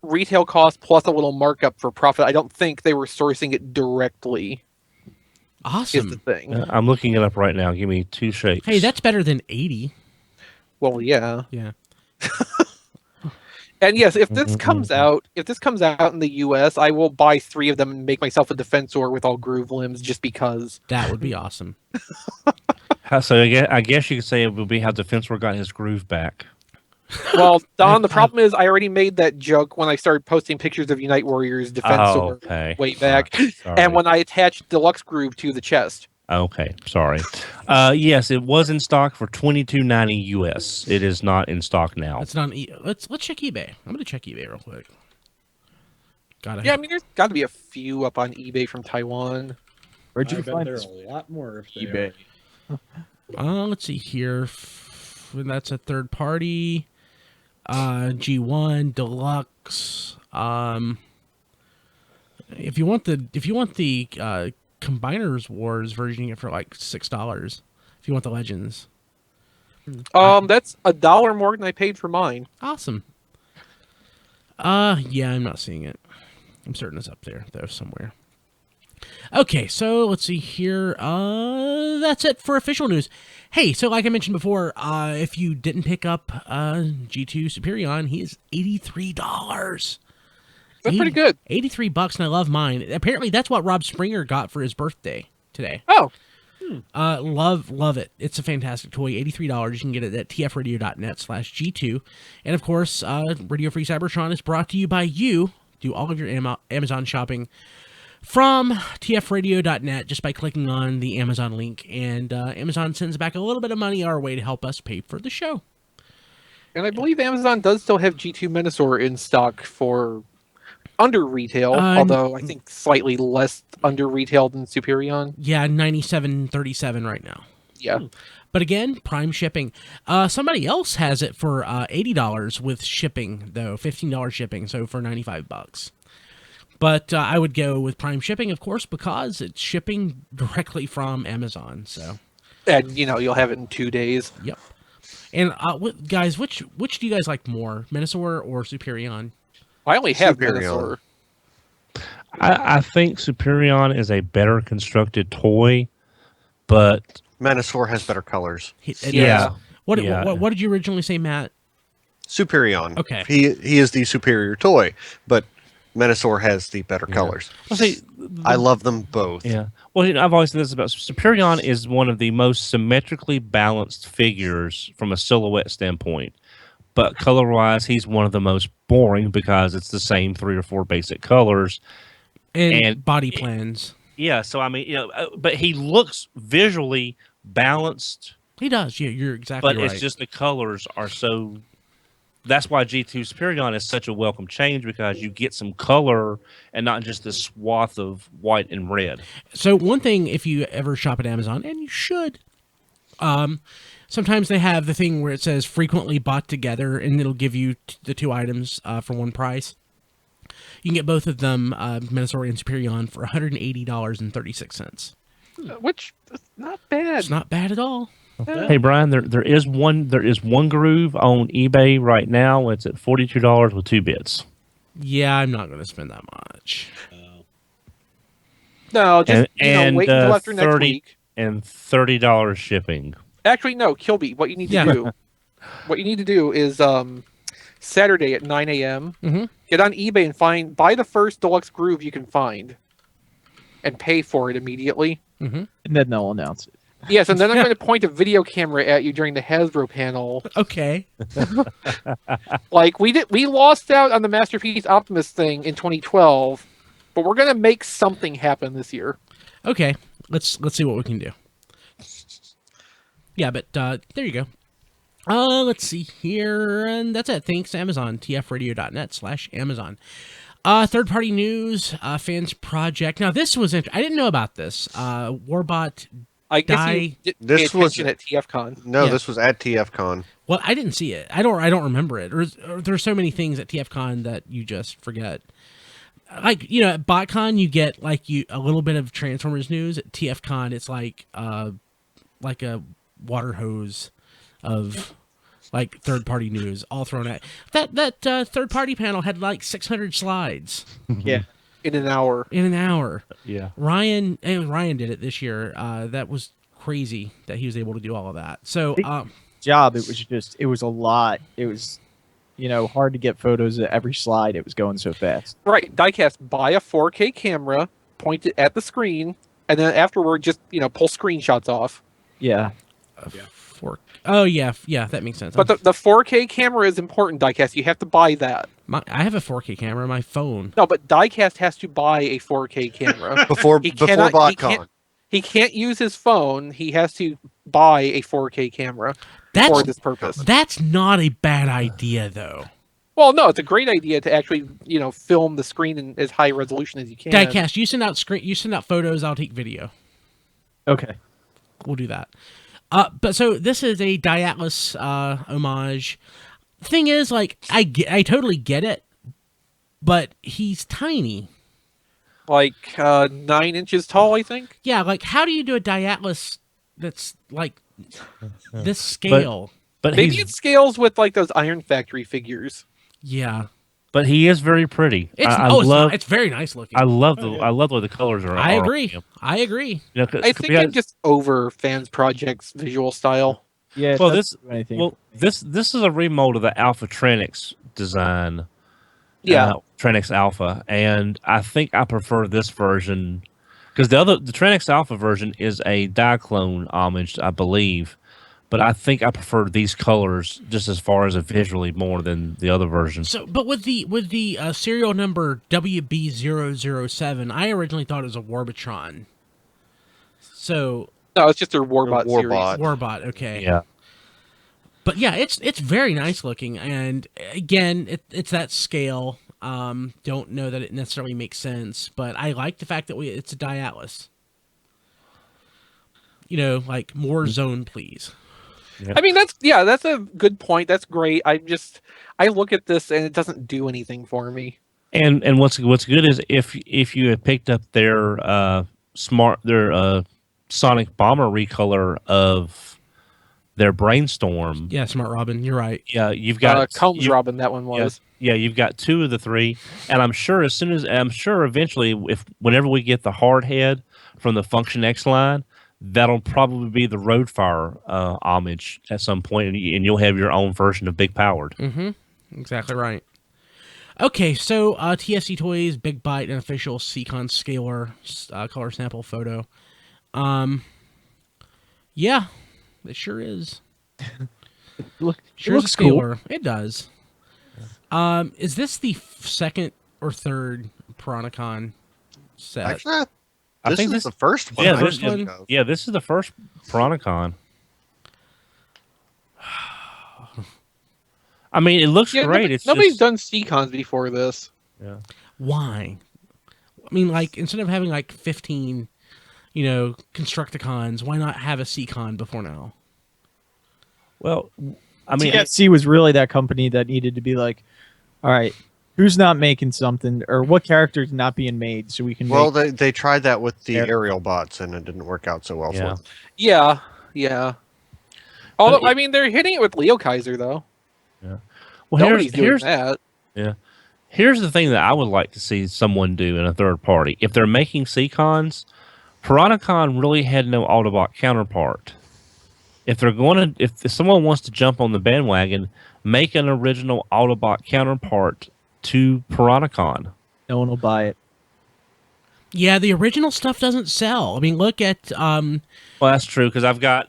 retail cost plus a little markup for profit. I don't think they were sourcing it directly, is the Awesome. thing. I'm looking it up right now. Give me 2 shakes. Hey, that's better than 80. Well, yeah. Yeah. And yes, if this comes out in the US, I will buy 3 of them and make myself a defensor with all groove limbs just because. That would be awesome. So I guess you could say it would be how Defensor got his groove back. Well, Don, the problem is I already made that joke when I started posting pictures of Unite Warriors defensor Okay. way back, Sorry. and when I attached Deluxe Groove to the chest. Okay, sorry. Yes, it was in stock for $22.90 US. It is not in stock now. It's not. Let's check eBay. I'm gonna check eBay real quick. Yeah, I mean, there's got to be a few up on eBay from Taiwan. Where'd you I bet find there are this a lot more if they eBay? Let's see here. That's a third party. G1 Deluxe. If you want the Combiners Wars version, you get for like $6. If you want the Legends. That's $1 more than I paid for mine. Awesome. Yeah, I'm not seeing it. I'm certain it's up there though somewhere. Okay, so let's see here. That's it for official news. Hey, so like I mentioned before, if you didn't pick up G2 Superion, he is $83. That's pretty good. $83, and I love mine. Apparently, that's what Rob Springer got for his birthday today. Oh, Love it. It's a fantastic toy. $83. You can get it at tfradio.net/G2. And of course, Radio Free Cybertron is brought to you by you. Do all of your Amazon shopping from tfradio.net just by clicking on the Amazon link. And Amazon sends back a little bit of money our way to help us pay for the show. and I believe Amazon does still have G2 Menasor in stock for under retail, although I think slightly less under retail than Superion. Yeah, $97.37 right now. Yeah. But again, Prime shipping. Somebody else has it for $80 with shipping, though. $15 shipping, so for $95. But I would go with Prime shipping, of course, because it's shipping directly from Amazon. So, And, you'll have it in 2 days. yep. And guys, which do you guys like more, Menasor or Superion? I only have Superion. Menasor. I think Superion is a better constructed toy, but Menasor has better colors. yeah. What did you originally say, Matt? Superion. Okay. He is the superior toy, but Menasor has the better colors. Well, see, I love them both. yeah. Well, I've always said this about Superion is one of the most symmetrically balanced figures from a silhouette standpoint. But color-wise, he's one of the most boring because it's the same 3 or 4 basic colors. And body plans. Yeah, so I mean, but he looks visually balanced, He does. Yeah, you're exactly but right. it's just the colors are so. That's why G2 Superion is such a welcome change because you get some color and not just this swath of white and red. So one thing, if you ever shop at Amazon, and you should, sometimes they have the thing where it says frequently bought together, and it'll give you the 2 items for one price. You can get both of them, Menasor and Superion, for $180.36. Which is not bad. It's not bad at all. Hey Brian, there is one groove on eBay right now. It's at $42 with 2 bits. Yeah, I'm not going to spend that much. No, just and wait until after next 30 week. and $30 shipping. Actually, no, Kilby. What you need to do is Saturday at 9 a.m. Mhm. Get on eBay and buy the first deluxe groove you can find, and pay for it immediately. and then they'll announce it. Yes, and then I'm going to point a video camera at you during the Hasbro panel. Okay. Like we lost out on the Masterpiece Optimus thing in 2012, but we're going to make something happen this year. Okay. Let's see what we can do. Yeah, but there you go. Let's see here, and that's it. Thanks, Amazon. tfradio.net/Amazon. Third-party news, Fans Project. Now, this was I didn't know about this. Warbot. I guess you didn't pay This was- attention at TFCon. No, Yeah. this was at TFCon. Well, I didn't see it. I don't remember it. Or there's so many things at TFCon that you just forget. Like, at BotCon you get a little bit of Transformers news. At TFCon it's like a water hose of third-party news all thrown at. That third-party panel had 600 slides Yeah. In an hour. in an hour. Yeah. Ryan did it this year. That was crazy that he was able to do all of that. So, job. It was a lot. It was hard to get photos of every slide. It was going so fast. Right, diecast, buy a 4K camera, point it at the screen, and then afterward just pull screenshots off. Yeah. Oh yeah, that makes sense. But the 4K camera is important, diecast. You have to buy that. I have a 4K camera on my phone. No, but diecast has to buy a 4K camera before He BotCon. He can't use his phone. He has to buy a 4K camera for this purpose. That's not a bad idea, though. Well, no, it's a great idea to actually, film the screen in as high resolution as you can. Diecast, you send out photos. I'll take video. Okay. We'll do that. But so this is a Diatlas homage. Thing is, like, I totally get it, but he's tiny. Like 9 inches tall, I think. Yeah, like how do you do a Diatlas that's like this scale? But Maybe it scales with like those Iron Factory figures. Yeah, but he is very pretty. It's very nice looking. I love the way the colors are. I are on agree. him. I agree. I think I'm just over Fans Project's visual style. Yeah. Well, this is a remold of the Alphatronics design. Yeah. Trenix Alpha, and I think I prefer this version because the Trenix Alpha version is a Diaclone homage, I believe, but I think I prefer these colors just as far as visually more than the other version. So, but with the serial number WB007, I originally thought it was a Warbotron. So no, it's just a Warbot series. Warbot, okay. Yeah. But yeah, it's very nice looking, and again, it's that scale. Don't know that it necessarily makes sense, but I like the fact that it's a Diatlas. Like more zone, please. Yep. I mean, that's a good point. That's great. I look at this and it doesn't do anything for me. And what's good is if you have picked up their Sonic Bomber recolor of their Brainstorm. Yeah, Smart Robin, you're right. Yeah, you've got Combs Robin. That one was. Yeah, you've got 2 of the 3, and I'm sure eventually, whenever we get the hard head from the Function X line, that'll probably be the Roadfire homage at some point, and you'll have your own version of Big Powered. Mm-hmm. Exactly right. Okay, so TSC Toys, Big Bite, an official Seacon scalar color sample photo. Yeah, it sure is. Sure looks is a scalar. cool. It does. Is this the second or third Piranacon set? Actually, I this think is this the first one. Yeah, I this think one. of. Yeah, this is the first Piranacon. I mean, it looks great. Nobody's done Seacons before this. Yeah. Why? I mean, like, instead of having like 15, Constructicons, why not have a Seacon before now? Well, I mean, TSC was really that company that needed to be like, all right, who's not making something, or what character's not being made, so we can. Well, make... they tried that with the Yeah. aerial bots, and it didn't work out so well for Yeah. them. Yeah. Although, I mean, they're hitting it with Leo Kaiser, though. well, Nobody's doing that. Here's the thing that I would like to see someone do in a third party. If they're making Seacons, Piranacon really had no Autobot counterpart. If someone wants to jump on the bandwagon, make an original Autobot counterpart to Piranacon. No one will buy it. Yeah, the original stuff doesn't sell. I mean, look at Well, that's true because I've got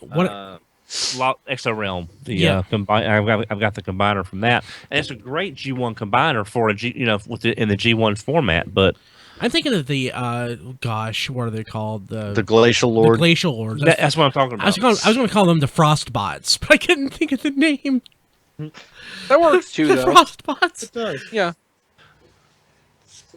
what Exo Realm. Yeah. I've got the combiner from that, and it's a great G1 combiner for a G, in the G1 format. But I'm thinking of the what are they called? The Glacial Lord. The Glacial Lords. that's what I'm talking about. I was going to call them the Frostbots, but I couldn't think of the name. That works too, The though. Frostbots. Yeah.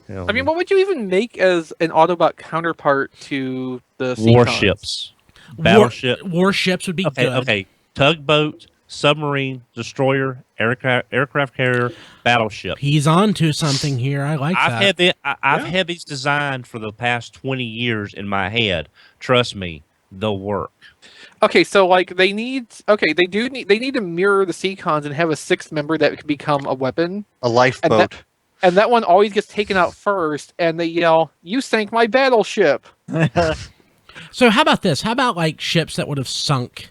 Yeah. I mean, what would you even make as an Autobot counterpart to the Seacons? Warships, battleship. Warships would be good. Okay. Tugboat, submarine, destroyer, aircraft carrier, battleship. He's on to something here. I like that. I've had these designed for the past 20 years in my head. Trust me, they'll work. Okay, so like they need to mirror the Seacons and have a 6th member that could become a weapon. A lifeboat. And that one always gets taken out first, and they yell, "You sank my battleship!" So how about this? How about like ships that would have sunk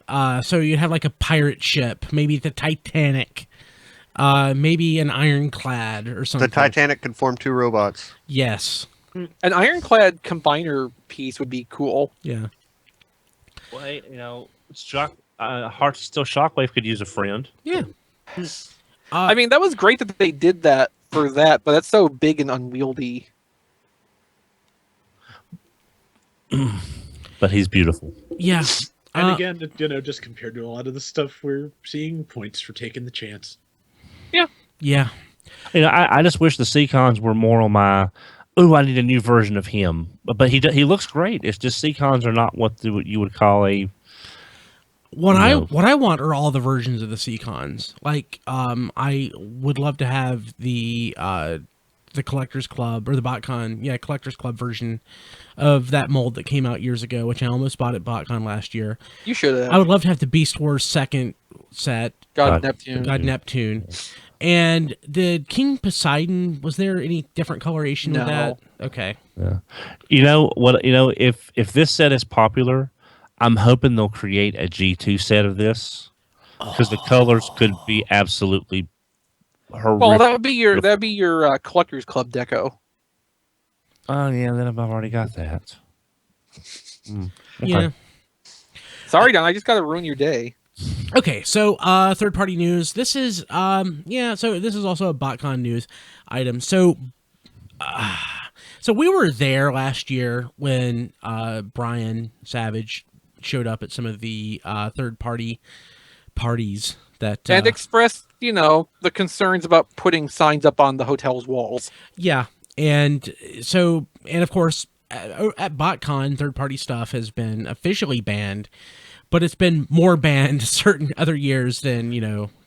So you'd have like a pirate ship, maybe the Titanic, maybe an ironclad or something. The Titanic could form 2 robots. Yes. An ironclad combiner piece would be cool. Yeah. Well, Heart Still Shockwave could use a friend. Yeah. I mean, that was great that they did that for that, but that's so big and unwieldy. But he's beautiful. Yeah. And again, just compared to a lot of the stuff we're seeing, points for taking the chance. Yeah. I just wish the Seacons were more on my. Oh, I need a new version of him. But he looks great. It's just Seacons are not what you would call a. What I want are all the versions of the Seacons. Like, I would love to have the Collectors Club or the BotCon, Collectors Club version of that mold that came out years ago, which I almost bought at BotCon last year. You should have. I would love to have the Beast Wars second set, God Neptune. God Neptune, and the King Poseidon. Was there any different coloration with that? Okay. Yeah. You know what? If this set is popular, I'm hoping they'll create a G2 set of this because the colors could be absolutely horrific. Well, that'd be your Collectors Club deco. Oh yeah, then I've already got that. Okay. Yeah. Sorry, Don. I just got to ruin your day. Okay, so third party news. This is so this is also a BotCon news item. So we were there last year when Brian Savage showed up at some of the third party parties that And expressed, the concerns about putting signs up on the hotel's walls. yeah. And so of course at BotCon third party stuff has been officially banned. But it's been more banned certain other years than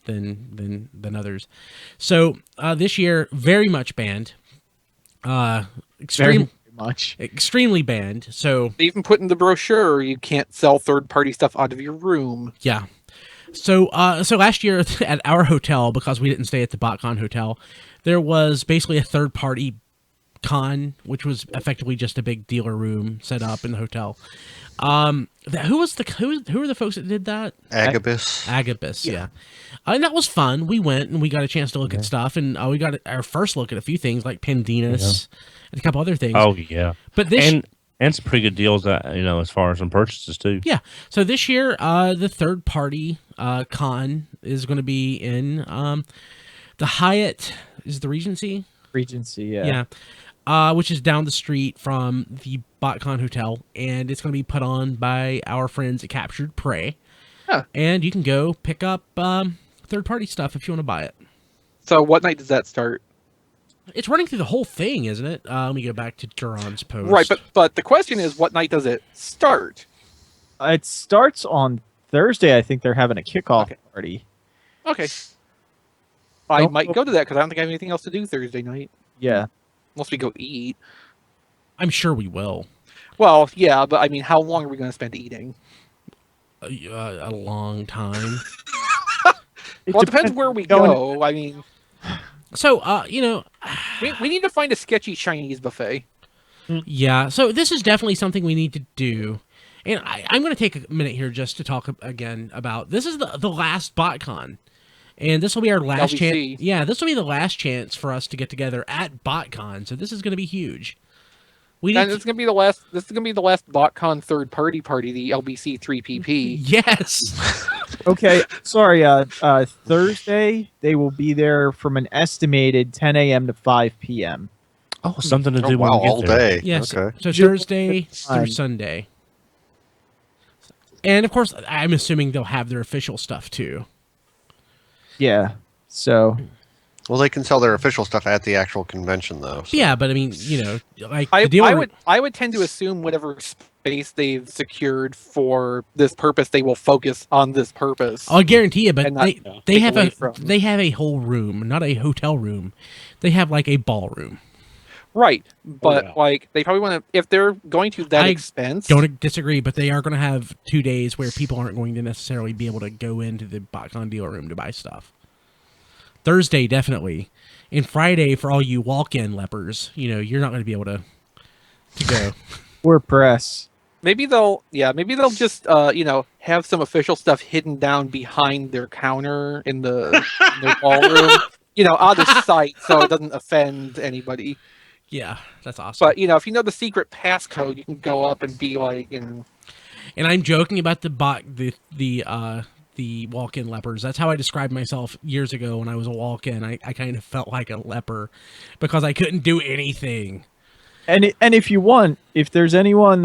than others. So this year, very much banned. Extremely banned. So They even put in the brochure you can't sell third-party stuff out of your room. yeah. So last year at our hotel, because we didn't stay at the BotCon hotel, there was basically a third party con, which was effectively just a big dealer room set up in the hotel. Who were the folks that did that? Agabus. Yeah. And that was fun. We went and we got a chance to look at stuff, and we got our first look at a few things like Pendinas and a couple other things. Oh yeah, but this and some pretty good deals as far as some purchases too. Yeah. So this year, the third party con is going to be in the Hyatt. Is it the Regency? Regency, yeah. Yeah. Which is down the street from the BotCon Hotel, and it's going to be put on by our friends at Captured Prey. Huh. And you can go pick up third-party stuff if you want to buy it. So what night does that start? It's running through the whole thing, isn't it? Let me go back to Duran's post. Right, but the question is, what night does it start? It starts on Thursday. I think they're having a kickoff party. Okay. I might go to that because I don't think I have anything else to do Thursday night. Yeah. Unless we go eat. I'm sure we will. Well, yeah, but I mean, how long are we going to spend eating? A long time. Well, it depends where we go. I mean, so we need to find a sketchy Chinese buffet. Yeah. So this is definitely something we need to do, and I'm going to take a minute here just to talk again about this is the last BotCon, and this will be our last chance. Yeah, this will be the last chance for us to get together at BotCon. So this is going to be huge. This is gonna be the last. This is gonna be the last BotCon third party, the LBC 3PP. Yes. Okay. Sorry. Thursday they will be there from an estimated 10 a.m. to 5 p.m. Oh, something to do wow, when we get all there. day. Yes. Okay. So Thursday through Sunday, and of course, I'm assuming they'll have their official stuff too. Yeah. So. Well, they can sell their official stuff at the actual convention, though. So. Yeah, but I mean, like I the deal. I would tend to assume whatever space they've secured for this purpose, they will focus on this purpose. I'll guarantee you, but And not they take away they have a whole room, not a hotel room. They have like a ballroom. Right, but yeah. like they probably want to if they're going to that I expense. Don't disagree, but they are going to have 2 days where people aren't going to necessarily be able to go into the BotCon dealer room to buy stuff. Thursday, definitely. And Friday, for all you walk-in lepers, you're not going to be able to go. We're press. Maybe they'll just have some official stuff hidden down behind their counter in their ballroom. Out of sight, so it doesn't offend anybody. Yeah, that's awesome. But if you know the secret passcode, you can go up and be like, And I'm joking about the walk-in lepers. That's how I described myself years ago when I was a walk-in. I kind of felt like a leper because I couldn't do anything. And if you want, if there's anyone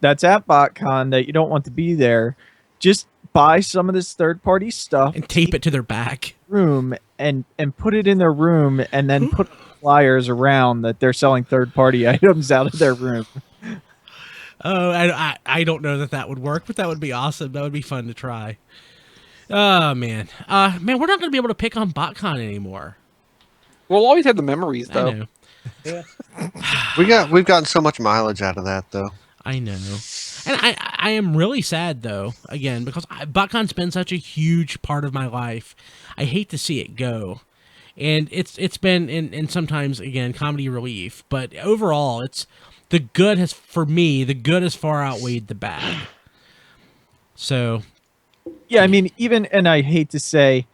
that's at BotCon that you don't want to be there, just buy some of this third-party stuff And tape it to their back. room and put it in their room, and then put flyers around that they're selling third-party items out of their room. Oh, I don't know that would work, but that would be awesome. That would be fun to try. Oh, man. Man, we're not going to be able to pick on BotCon anymore. we'll always have the memories, I though. know. We've gotten so much mileage out of that, though. I know. And I am really sad, though, again, because BotCon's been such a huge part of my life. I hate to see it go. And it's been, and sometimes, again, comedy relief. But overall, the good has far outweighed the bad. So, Yeah, I mean, and I hate to say,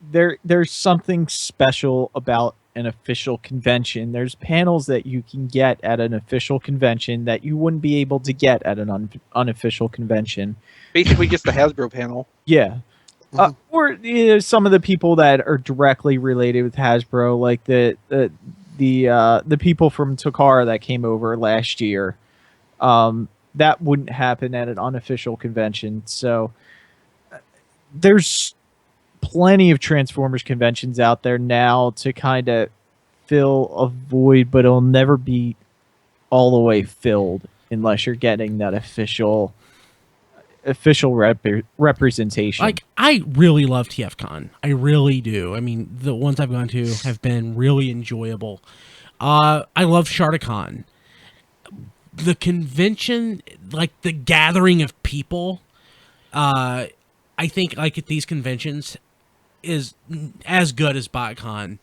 there's something special about an official convention. There's panels that you can get at an official convention that you wouldn't be able to get at an unofficial convention. Basically, just the Hasbro panel. Yeah. Or some of the people that are directly related with Hasbro, like the people from Takara that came over last year. That wouldn't happen at an unofficial convention. So there's plenty of Transformers conventions out there now to kind of fill a void, but it'll never be all the way filled unless you're getting that official representation. like, I really love TFCon. I really do. I mean, the ones I've gone to have been really enjoyable. I love Shardacon. The convention, like the gathering of people, I think like at these conventions is as good as BotCon,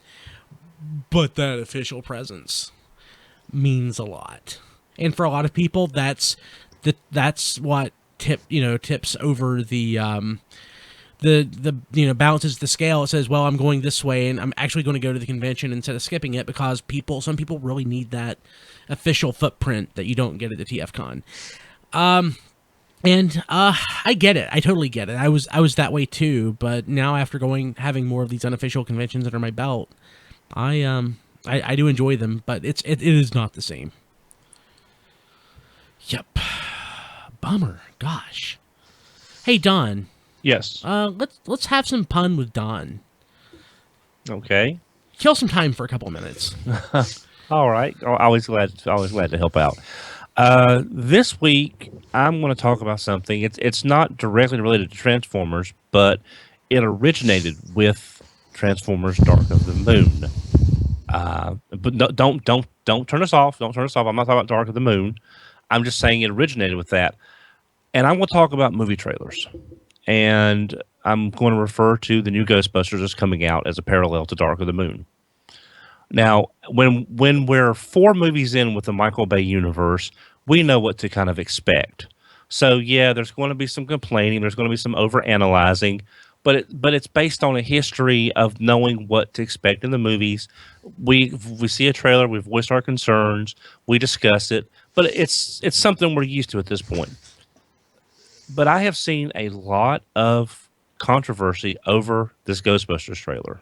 but that official presence means a lot. And for a lot of people, that's what tips over the balances the scale. It says, well, I'm going this way and I'm actually going to go to the convention instead of skipping it, because some people really need official footprint that you don't get at the TFCon. And I get it. I totally get it. I was that way too, but now after having more of these unofficial conventions under my belt, I do enjoy them, but it is not the same. Yep. Bummer. Gosh. Hey Don. Yes. Let's have some fun with Don. Okay. Kill some time for a couple of minutes. All right. Always glad to help out. This week I'm going to talk about something. It's not directly related to Transformers, but it originated with Transformers: Dark of the Moon. But no, don't turn us off. Don't turn us off. I'm not talking about Dark of the Moon. I'm just saying it originated with that. And I'm going to talk about movie trailers. And I'm going to refer to the new Ghostbusters that's coming out as a parallel to Dark of the Moon. Now, when we're 4 movies in with the Michael Bay universe, we know what to kind of expect. So, yeah, there's going to be some complaining. There's going to be some overanalyzing. But it's based on a history of knowing what to expect in the movies. We see a trailer, we voice our concerns, we discuss it, but it's something we're used to at this point. But I have seen a lot of controversy over this Ghostbusters trailer,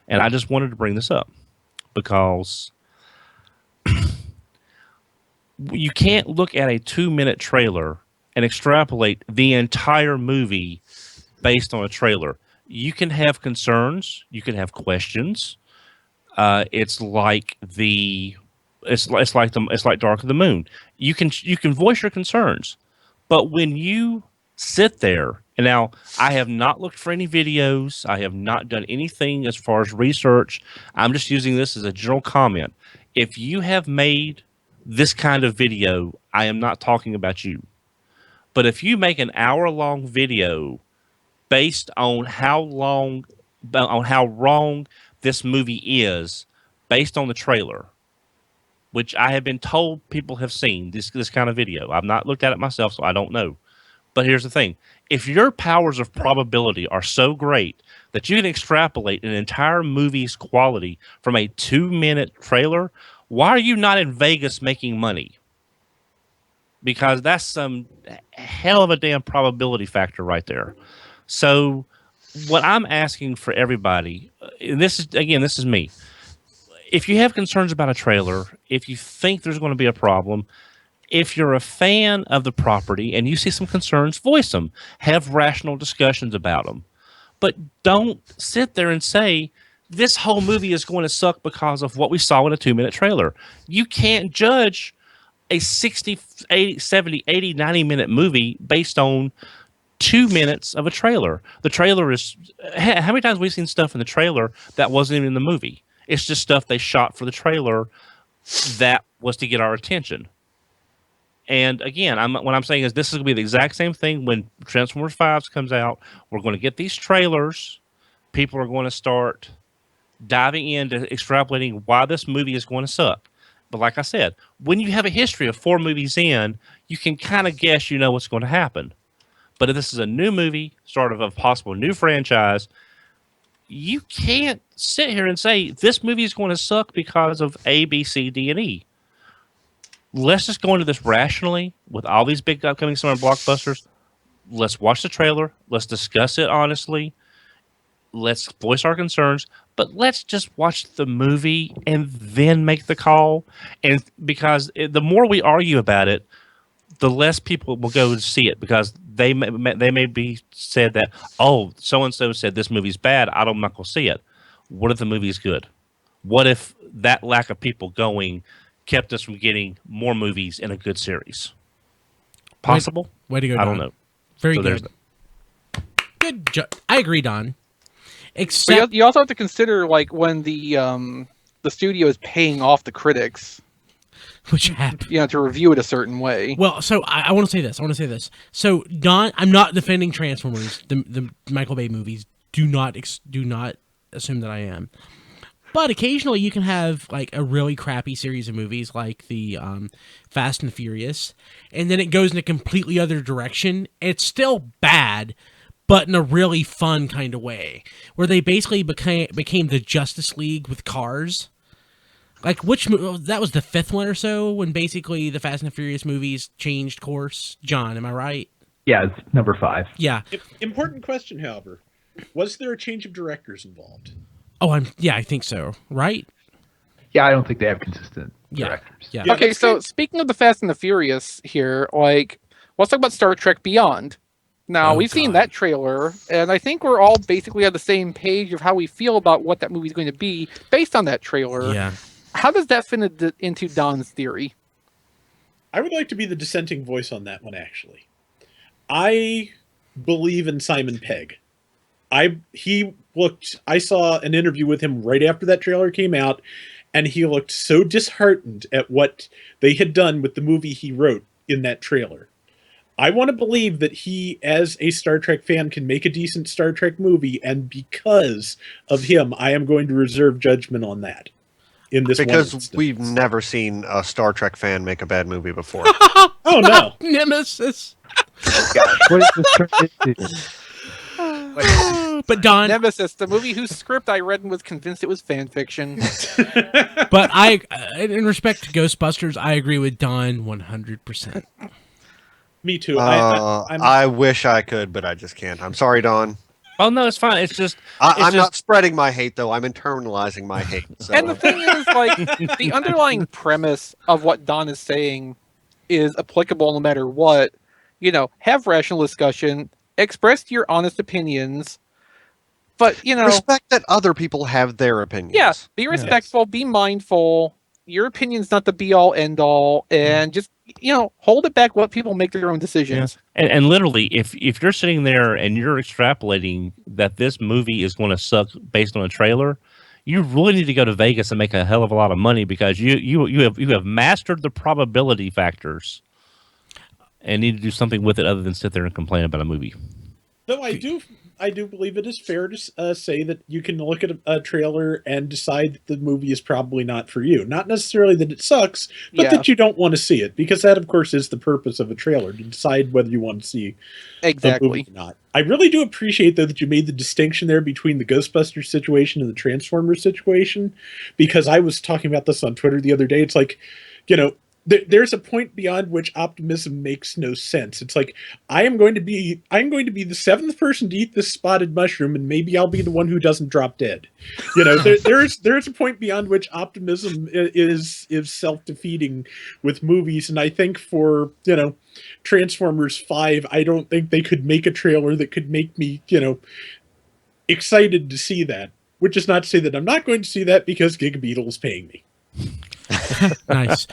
and I just wanted to bring this up because you can't look at a 2-minute trailer and extrapolate the entire movie based on a trailer. You can have concerns, you can have questions. It's like Dark of the Moon. You can voice your concerns, but when you sit there, and now I have not looked for any videos, I have not done anything as far as research. I'm just using this as a general comment. If you have made this kind of video, I am not talking about you. But if you make an hour-long video based on how wrong this movie is, based on the trailer, which I have been told people have seen this kind of video. I've not looked at it myself, so I don't know. But here's the thing. If your powers of probability are so great that you can extrapolate an entire movie's quality from a 2-minute trailer, why are you not in Vegas making money? Because that's some hell of a damn probability factor right there. So what I'm asking for everybody, and this is me. If you have concerns about a trailer, if you think there's going to be a problem, if you're a fan of the property and you see some concerns, voice them. Have rational discussions about them. But don't sit there and say, this whole movie is going to suck because of what we saw in a 2-minute trailer. You can't judge a 60, 80, 70, 80, 90-minute movie based on 2 minutes of a trailer. The trailer is... How many times have we seen stuff in the trailer that wasn't even in the movie? It's just stuff they shot for the trailer that was to get our attention. And again, what I'm saying is this is going to be the exact same thing when Transformers 5 comes out. We're going to get these trailers. People are going to start diving into extrapolating why this movie is going to suck. But like I said, when you have a history of 4 movies in, you can kind of guess you know what's going to happen. But if this is a new movie, start of a possible new franchise, you can't sit here and say this movie is going to suck because of A, B, C, D, and E. Let's just go into this rationally with all these big upcoming summer blockbusters. Let's watch the trailer. Let's discuss it honestly. Let's voice our concerns, but let's just watch the movie and then make the call. And because the more we argue about it, the less people will go to see it because they may be said that, oh, so-and-so said this movie's bad. I'm not going to see it. What if the movie's good? What if that lack of people going kept us from getting more movies in a good series? Possible? Way to go, Don. I don't know. Very So there's good. Good job. I agree, Don. But Except, you also have to consider like when the studio is paying off the critics, which happened. to review it a certain way. Well, so I want to say this. So Don, I'm not defending Transformers, the Michael Bay movies. Do not assume that I am. But occasionally you can have like a really crappy series of movies like the Fast and Furious, and then it goes in a completely other direction. It's still bad, but in a really fun kind of way, where they basically became the Justice League with cars. Like that was the 5th one or so when basically the Fast and Furious movies changed course. John, am I right? Yeah, it's number 5. Yeah. Important question, however. Was there a change of directors involved? Oh, I think so. Right? Yeah, I don't think they have consistent directors. Yeah. Okay, so speaking of the Fast and the Furious here, like, let's talk about Star Trek Beyond. Now, we've seen that trailer, and I think we're all basically on the same page of how we feel about what that movie's going to be based on that trailer. Yeah. How does that fit into Don's theory? I would like to be the dissenting voice on that one, actually. I believe in Simon Pegg. I saw an interview with him right after that trailer came out, and he looked so disheartened at what they had done with the movie he wrote in that trailer. I want to believe that he, as a Star Trek fan, can make a decent Star Trek movie, and because of him, I am going to reserve judgment on that. In this because we've never seen a Star Trek fan make a bad movie before. Oh no, Nemesis. Gosh, what is this turned into? But Don, Nemesis, the movie whose script I read and was convinced it was fan fiction. but in respect to Ghostbusters, I agree with Don 100%. Me too. I wish I could, but I just can't. I'm sorry, Don. Oh no, it's fine. It's just I'm not spreading my hate, though. I'm internalizing my hate. So. And the thing is, like, the underlying premise of what Don is saying is applicable no matter what. Have rational discussion, express your honest opinions, but, respect that other people have their opinions. Yeah, be respectful, be mindful. Your opinion's not the be-all, end-all, and just, hold it back, let people make their own decisions. Yeah. And literally, if you're sitting there and you're extrapolating that this movie is going to suck based on a trailer, you really need to go to Vegas and make a hell of a lot of money because you have mastered the probability factors and need to do something with it other than sit there and complain about a movie. Though I I do believe it is fair to say that you can look at a trailer and decide that the movie is probably not for you. Not necessarily that it sucks, but Yeah. that you don't want to see it, because that, of course, is the purpose of a trailer, to decide whether you want to see a Exactly. movie or not. I really do appreciate, though, that you made the distinction there between the Ghostbusters situation and the Transformers situation, because I was talking about this on Twitter the other day. It's like, there's a point beyond which optimism makes no sense. It's like, I'm going to be the seventh person to eat this spotted mushroom, and maybe I'll be the one who doesn't drop dead. There's a point beyond which optimism is self-defeating with movies, and I think for Transformers 5, I don't think they could make a trailer that could make me excited to see that. Which is not to say that I'm not going to see that, because Gigabeetle is paying me. Nice.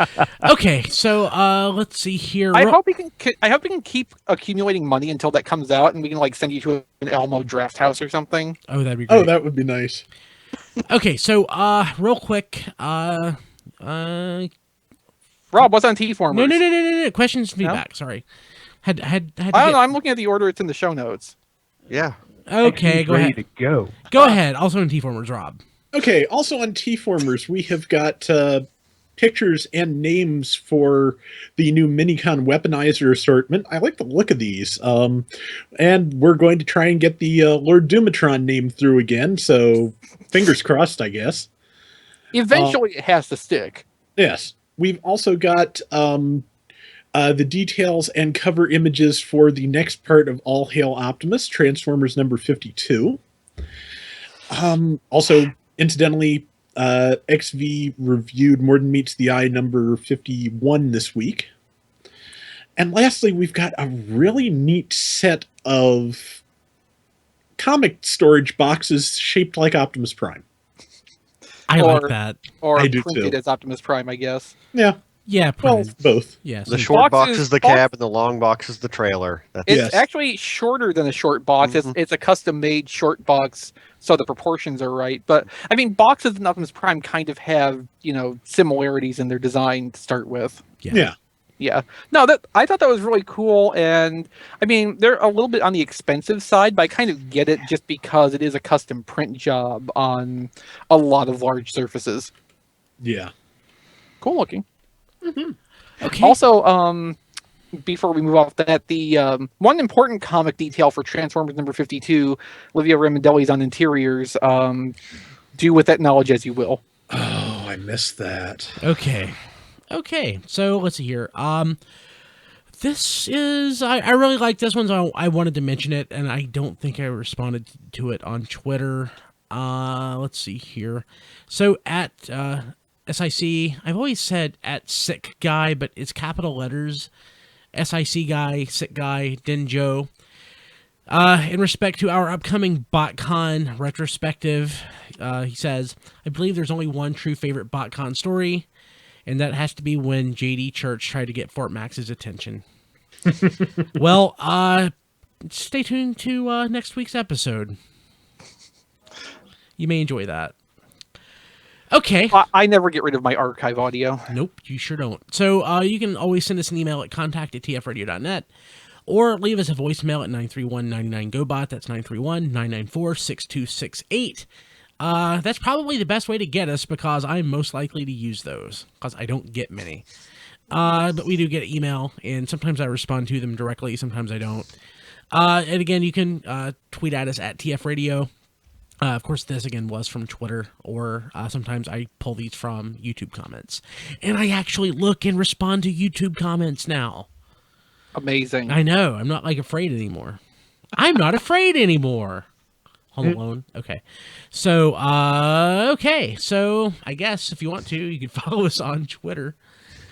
Okay, so let's see here. I hope we can keep accumulating money until that comes out, and we can send you to an Elmo draft house or something. Oh, that'd be great. Oh, that would be nice. Okay, so real quick, Rob, what's on T-Formers? no. Questions, feedback. Sorry, had to I don't get- know. I'm looking at the order. It's in the show notes. Yeah. Okay, He's go ready ahead. to go. Go ahead. Also in T-Formers, Rob. Okay, also on T-Formers, we have got pictures and names for the new Minicon weaponizer assortment. I like the look of these. And we're going to try and get the Lord Doomatron name through again, so fingers crossed, I guess. Eventually, it has to stick. Yes. We've also got the details and cover images for the next part of All Hail Optimus, Transformers number 52. Also, incidentally, XV reviewed More Than Meets the Eye number 51 this week. And lastly, we've got a really neat set of comic storage boxes shaped like Optimus Prime. I Or- like that. Or I do printed too. as Optimus Prime, I guess. Yeah, Yeah, well, printed. both. Yes. The short box Boxes- is the cab, and the long box is the trailer. That's It's Yes. actually shorter than a short box. Mhm. It's a custom-made short box, so the proportions are right. But I mean, boxes and Optimus Prime kind of have similarities in their design to start with. Yeah. Yeah. No, I thought that was really cool, and I mean, they're a little bit on the expensive side, but I kind of get it just because it is a custom print job on a lot of large surfaces. Yeah. Cool looking. Okay. Also, before we move off that, the one important comic detail for Transformers number 52, Olivia Ramondelli's on interiors. Do with that knowledge as you will. Oh, I missed that. Okay, so let's see here. This is I really like this one, so I wanted to mention it, and I don't think I responded to it on Twitter. Let's see here. So at SIC, I've always said at Sick Guy, but it's capital letters. SIC Guy, Sick Guy, Denjo. In respect to our upcoming BotCon retrospective, he says, I believe there's only one true favorite BotCon story, and that has to be when JD Church tried to get Fort Max's attention. Well, stay tuned to next week's episode. You may enjoy that. Okay. I never get rid of my archive audio. Nope, you sure don't. So you can always send us an email at contact@tfradio.net or leave us a voicemail at 931-99-GOBOT. That's 931-994-6268. That's probably the best way to get us because I'm most likely to use those because I don't get many. But we do get email, and sometimes I respond to them directly, sometimes I don't. And again, you can tweet at us at TFRadio. Of course, this again was from Twitter, or sometimes I pull these from YouTube comments. And I actually look and respond to YouTube comments now. Amazing. I know. I'm not afraid anymore. I'm not afraid anymore. Home Alone. Okay. So, So I guess if you want to, you can follow us on Twitter.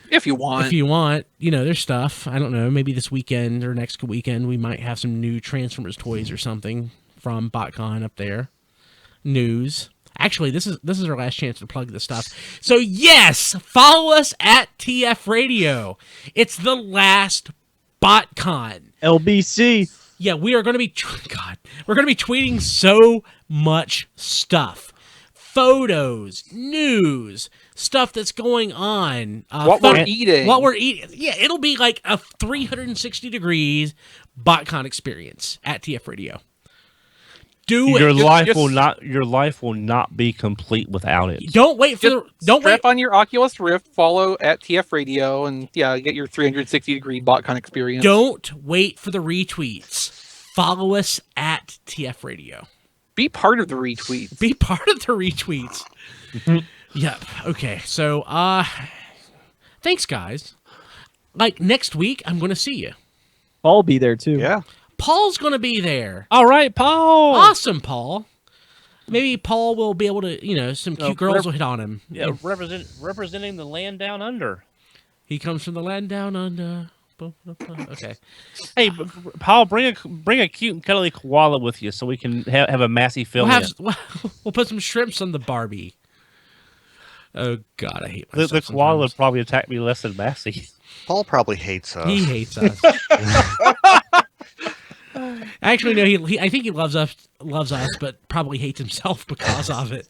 If you want. If you want, there's stuff. I don't know. Maybe this weekend or next weekend we might have some new Transformers toys or something from BotCon up there. News. Actually, this is our last chance to plug this stuff. So yes, follow us at TF Radio. It's the last BotCon. LBC. Yeah, we are going to be we're going to be tweeting so much stuff. Photos, news, stuff that's going on. What we're eating. What we're eating. Yeah, it'll be like a 360 degrees BotCon experience at TF Radio. Do Your it. life will not be complete without it. Don't wait for Just the. Don't wait. strap on your Oculus Rift, follow at TF Radio, and get your 360-degree BotCon experience. Don't wait for the retweets. Follow us at TF Radio. Be part of the retweets. Be part of the retweets. Yep. Okay. So, thanks, guys. Like next week, I'm going to see you. I'll be there too. Yeah. Paul's going to be there. All right, Paul. Awesome, Paul. Maybe Paul will be able to, some cute girls will hit on him. Yeah, representing the land down under. He comes from the land down under. Okay. Hey, Paul, bring a cute and cuddly koala with you so we can have a Massey film. We'll put some shrimps on the Barbie. Oh God, I hate myself. The koala would sometimes. probably attack me less than Massey. Paul probably hates us. He hates us. Actually, no. I think he loves us, but probably hates himself because of it.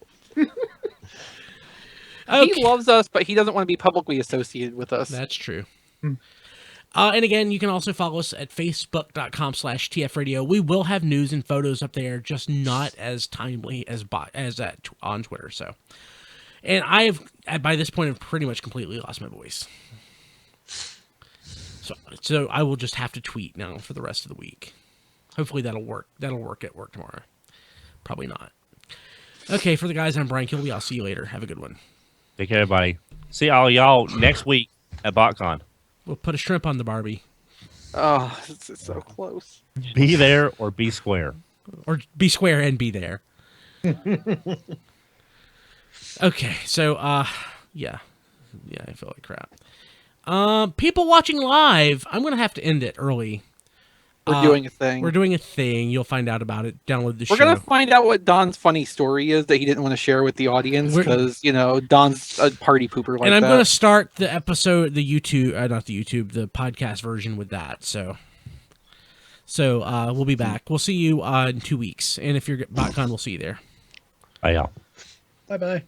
He loves us, but he doesn't want to be publicly associated with us. That's true. And again, you can also follow us at facebook.com/tfradio. We will have news and photos up there, just not as timely as on Twitter. So, and by this point, I've pretty much completely lost my voice. So I will just have to tweet now for the rest of the week. Hopefully that'll work. That'll work at work tomorrow. Probably not. Okay, for the guys, I'm Brian Kilby. I'll see you later. Have a good one. Take care, everybody. See all y'all next week at BotCon. We'll put a shrimp on the Barbie. Oh, it's so close. Be there or be square. Or be square and be there. Okay, so, yeah, I feel like crap. People watching live, I'm going to have to end it early. We're doing a thing. We're doing a thing. You'll find out about it. Download the show. We're going to find out what Don's funny story is that he didn't want to share with the audience because, Don's a party pooper like that. And I'm going to start the episode, the podcast version with that. So we'll be back. We'll see you in 2 weeks. And if you're at BotCon, we'll see you there. Bye, y'all. Bye-bye.